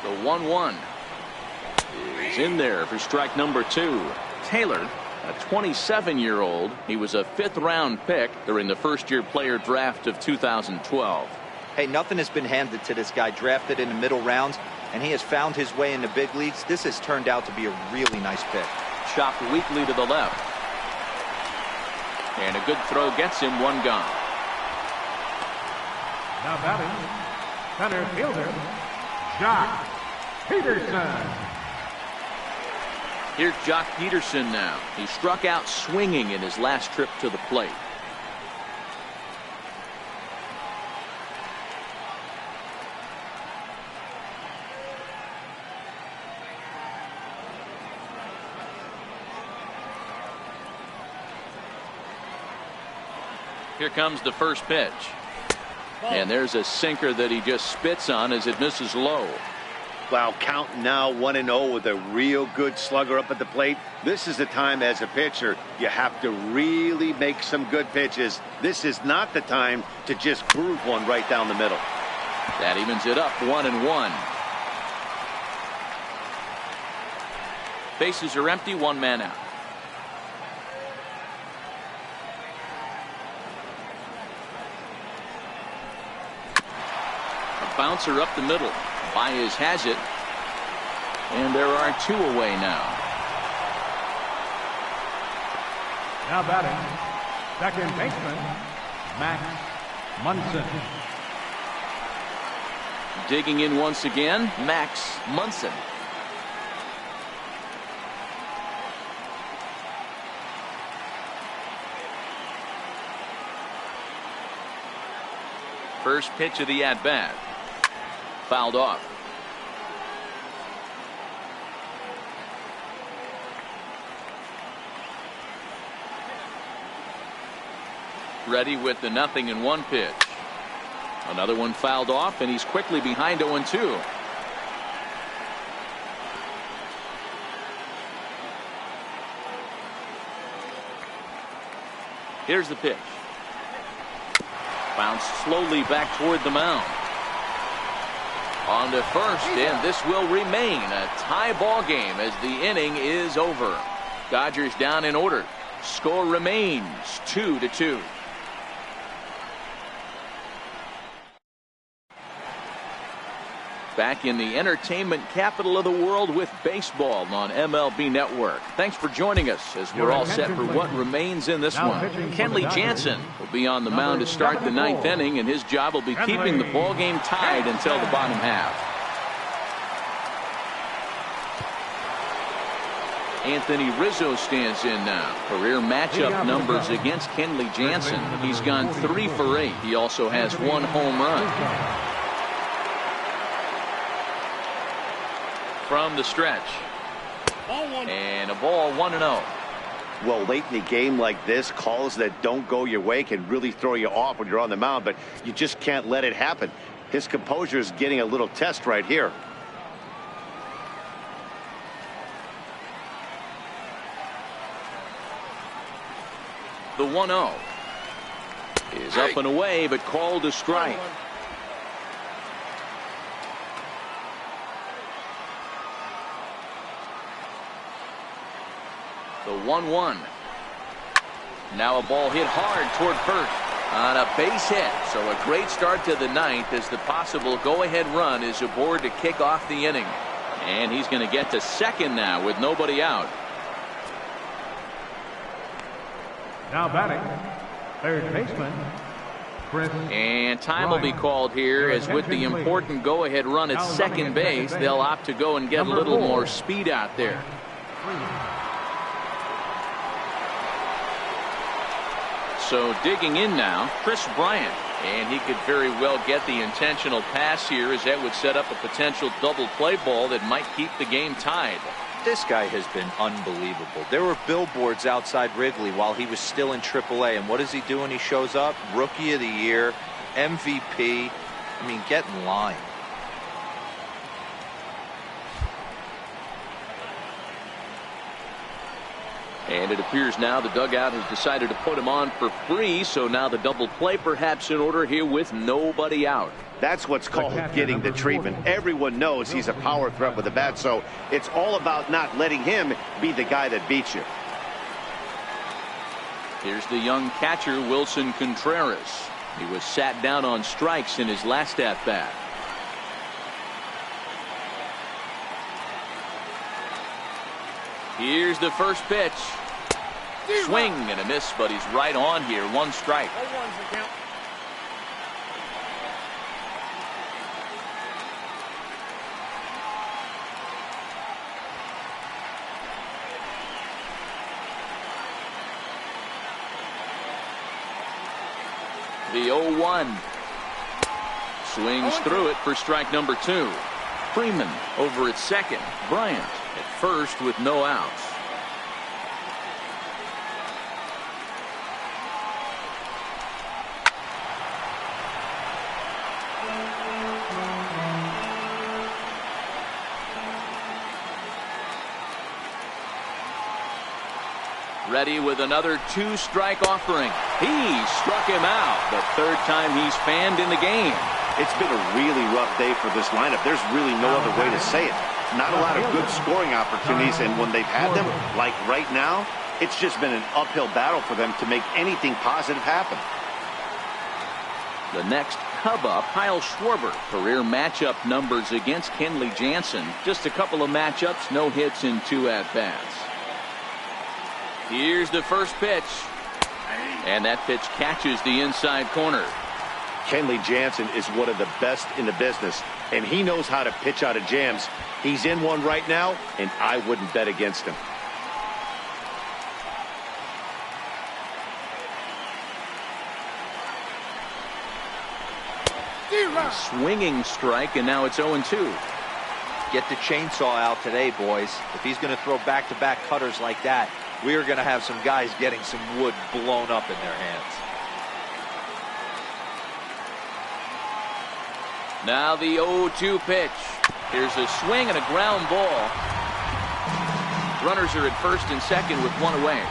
The 1-1 is in there for strike number 2. Taylor, a 27-year-old. He was a 5th-round pick during the first-year player draft of 2012. Hey, nothing has been handed to this guy. Drafted in the middle rounds, and he has found his way in the big leagues. This has turned out to be a really nice pick. Chopped weakly to the left. And a good throw gets him 1 gone. Now batting, center fielder, Jock Peterson. Here's Jock Peterson now. He struck out swinging in his last trip to the plate. Here comes the first pitch. And there's a sinker that he just spits on as it misses low. Well, count now 1-0 with a real good slugger up at the plate. This is the time as a pitcher you have to really make some good pitches. This is not the time to just groove one right down the middle. That evens it up 1-1. Bases are empty, one man out. A bouncer up the middle. Baez has it. And there are 2 away now. Now batting, second baseman, Max Munson. Digging in once again, Max Munson. First pitch of the at-bat. Fouled off. Ready with the 0-1 pitch. Another one fouled off, and he's quickly behind 0-2. Here's the pitch. Bounced slowly back toward the mound. On to first, and this will remain a tie ball game as the inning is over. Dodgers down in order. Score remains 2-2. Back in the entertainment capital of the world with baseball on MLB Network. Thanks for joining us as we're all set for what remains in this one. Kenley Jansen will be on the mound to start the 9th inning, and his job will be keeping the ball game tied until the bottom half. Anthony Rizzo stands in now. Career matchup numbers against Kenley Jansen. He's gone 3 for 8. He also has 1 home run. From the stretch. And a ball 1-0. Well, late in the game like this, calls that don't go your way can really throw you off when you're on the mound, but you just can't let it happen. His composure is getting a little test right here. The 1-0 is up and away, but called a strike. The 1-1. Now a ball hit hard toward first on a base hit. So a great start to the 9th as the possible go-ahead run is aboard to kick off the inning. And he's going to get to second now with nobody out. Now batting, third baseman, Chris. And time will be called here as with the important go-ahead run at second base, they'll opt to go and get a little more speed out there. So digging in now, Chris Bryant, and he could very well get the intentional pass here as that would set up a potential double play ball that might keep the game tied. This guy has been unbelievable. There were billboards outside Wrigley while he was still in AAA, and what does he do when he shows up? Rookie of the Year, MVP. I mean, get in line. And it appears now the dugout has decided to put him on for free, so now the double play perhaps in order here with nobody out. That's what's called getting the treatment. Everyone knows he's a power threat with a bat, so it's all about not letting him be the guy that beats you. Here's the young catcher, Wilson Contreras. He was sat down on strikes in his last at-bat. Here's the first pitch. Swing and a miss, but he's right on here. 1 strike. The 0-1. Swings through it for strike number 2. Freeman over at second. Bryant at first with no outs. Ready with another 2-strike offering. He struck him out. The third time he's fanned in the game. It's been a really rough day for this lineup. There's really no other way to say it. Not a lot of good scoring opportunities, and when they've had them, like right now, it's just been an uphill battle for them to make anything positive happen. The next Cub up, Kyle Schwarber. Career matchup numbers against Kenley Jansen. Just a couple of matchups, no hits in 2 at-bats. Here's the first pitch. And that pitch catches the inside corner. Kenley Jansen is one of the best in the business, and he knows how to pitch out of jams. He's in one right now, and I wouldn't bet against him. Swinging strike, and now it's 0-2. Get the chainsaw out today, boys. If he's going to throw back-to-back cutters like that, we are going to have some guys getting some wood blown up in their hands. Now the 0-2 pitch. Here's a swing and a ground ball. Runners are at first and second with 1 away.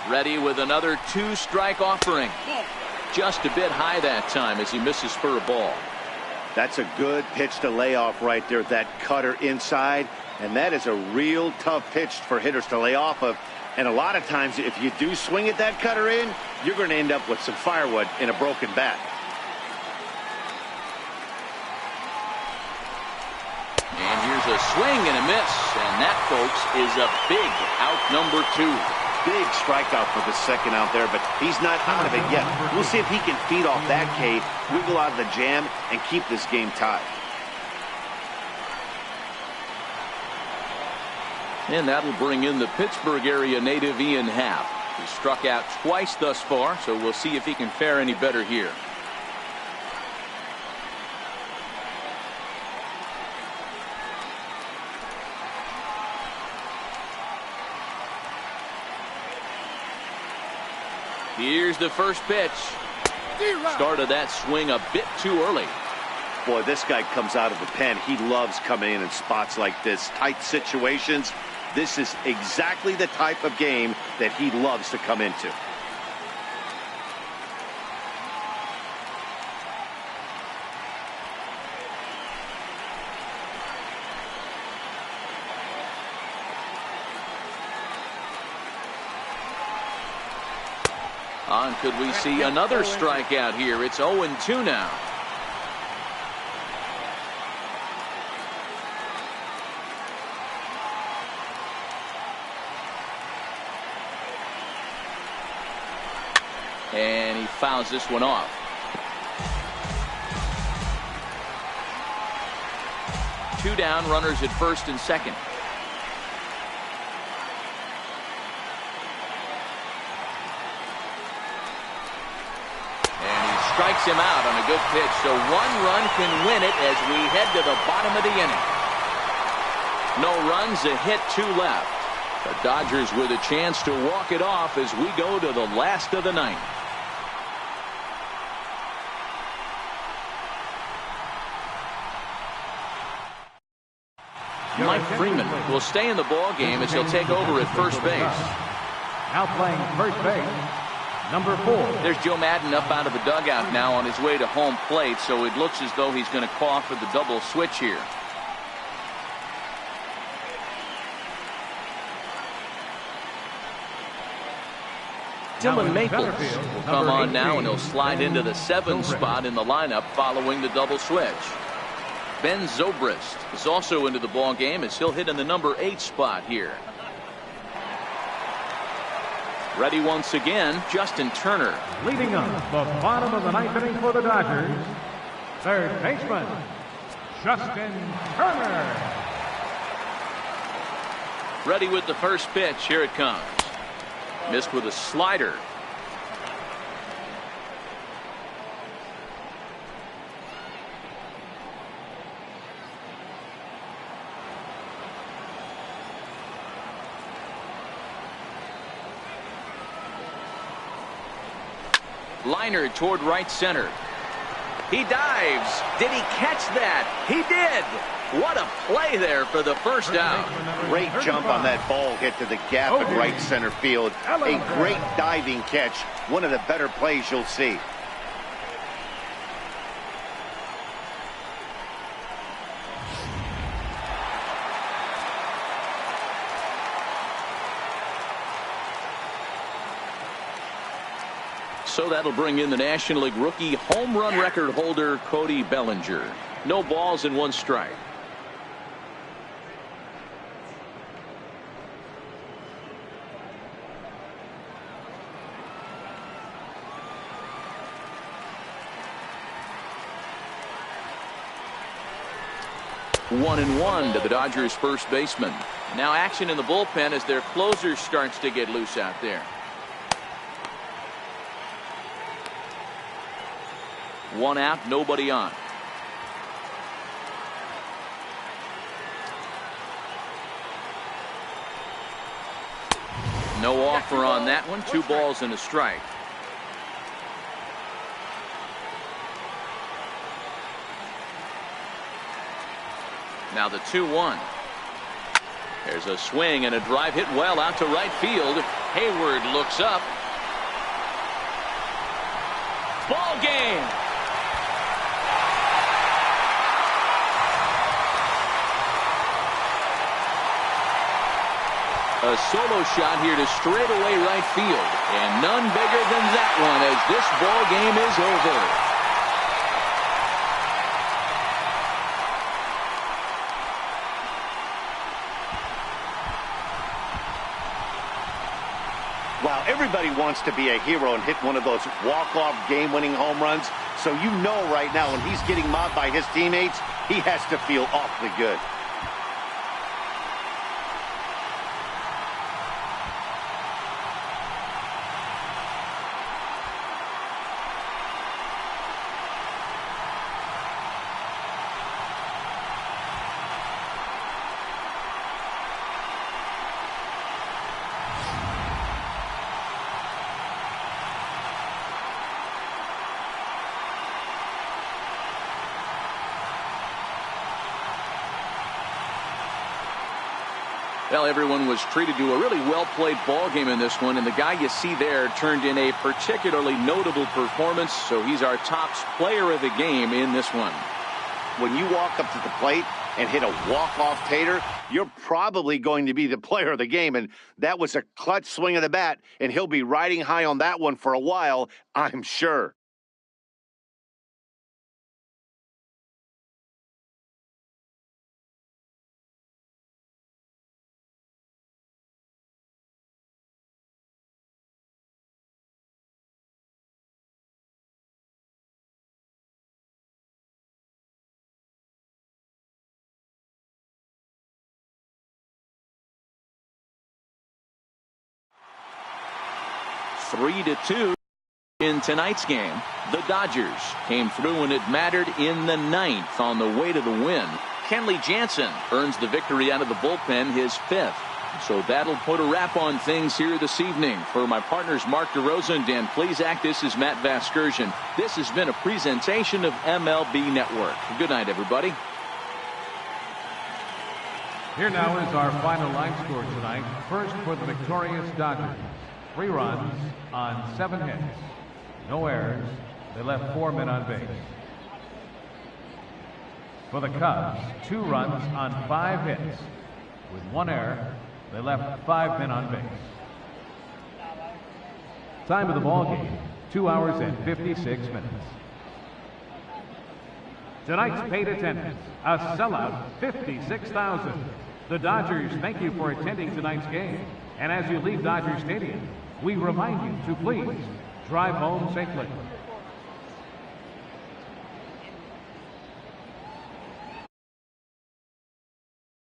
Ready with another 2-strike offering. Just a bit high that time as he misses for a ball. That's a good pitch to lay off right there, that cutter inside. And that is a real tough pitch for hitters to lay off of. And a lot of times, if you do swing at that cutter in, you're going to end up with some firewood in a broken bat. And here's a swing and a miss. And that, folks, is a big out number 2. Big strikeout for the second out there, but he's not out of it yet. We'll see if he can feed off that K, wiggle out of the jam, and keep this game tied. And that'll bring in the Pittsburgh area native Ian Happ. He struck out twice thus far, so we'll see if he can fare any better here. Here's the first pitch. Started that swing a bit too early. Boy, this guy comes out of the pen. He loves coming in spots like this, tight situations. This is exactly the type of game that he loves to come into. Could we see another strikeout here? It's 0-2 now. And he fouls this one off. Two down, runners at first and second. Strikes him out on a good pitch, so 1 run can win it as we head to the bottom of the inning. No runs, a hit, 2 left. The Dodgers with a chance to walk it off as we go to the last of the ninth. Mike Freeman will stay in the ball game as he'll take over at first base. Now playing first base, number 4. There's Joe Madden up out of the dugout now on his way to home plate, so it looks as though he's going to call for the double switch here. Dylan Maples will come on now, and he'll slide into the 7th spot in the lineup following the double switch. Ben Zobrist is also into the ball game as he'll hit in the number 8 spot here. Ready once again, Justin Turner. Leading up the bottom of the 9th inning for the Dodgers, third baseman, Justin Turner. Ready with the first pitch. Here it comes. Missed with a slider. Liner toward right center. He dives. Did he catch that? He did. What a play there for the first out. Great jump on that ball hit to the gap in right center field. A great diving catch. One of the better plays you'll see. So that'll bring in the National League rookie home run record holder Cody Bellinger. No balls and 1 strike. One and one to the Dodgers first baseman. Now action in the bullpen as their closer starts to get loose out there. One out, nobody on. No offer on that one. 2 balls and a strike. Now the 2-1. There's a swing and a drive hit well out to right field. Hayward looks up. Ball game. A solo shot here to straightaway right field, and none bigger than that one as this ball game is over. Wow, everybody wants to be a hero and hit one of those walk-off game-winning home runs. So you know right now when he's getting mobbed by his teammates, he has to feel awfully good. Well, everyone was treated to a really well-played ball game in this one, and the guy you see there turned in a particularly notable performance, so he's our top player of the game in this one. When you walk up to the plate and hit a walk-off tater, you're probably going to be the player of the game, and that was a clutch swing of the bat, and he'll be riding high on that one for a while, I'm sure. Three to 2 in tonight's game. The Dodgers came through when it mattered in the 9th on the way to the win. Kenley Jansen earns the victory out of the bullpen, his 5th. So that'll put a wrap on things here this evening. For my partners Mark DeRosa and Dan Plezak, this is Matt Vasgersian. This has been a presentation of MLB Network. Good night, everybody. Here now is our final line score tonight. First for the victorious Dodgers. 3 runs on 7 hits. No errors. They left 4 men on base. For the Cubs, 2 runs on 5 hits. With 1 error, they left 5 men on base. Time of the ball game, 2 hours and 56 minutes. Tonight's paid attendance, a sellout 56,000. The Dodgers thank you for attending tonight's game. And as you leave Dodger Stadium, we remind you to please drive home safely.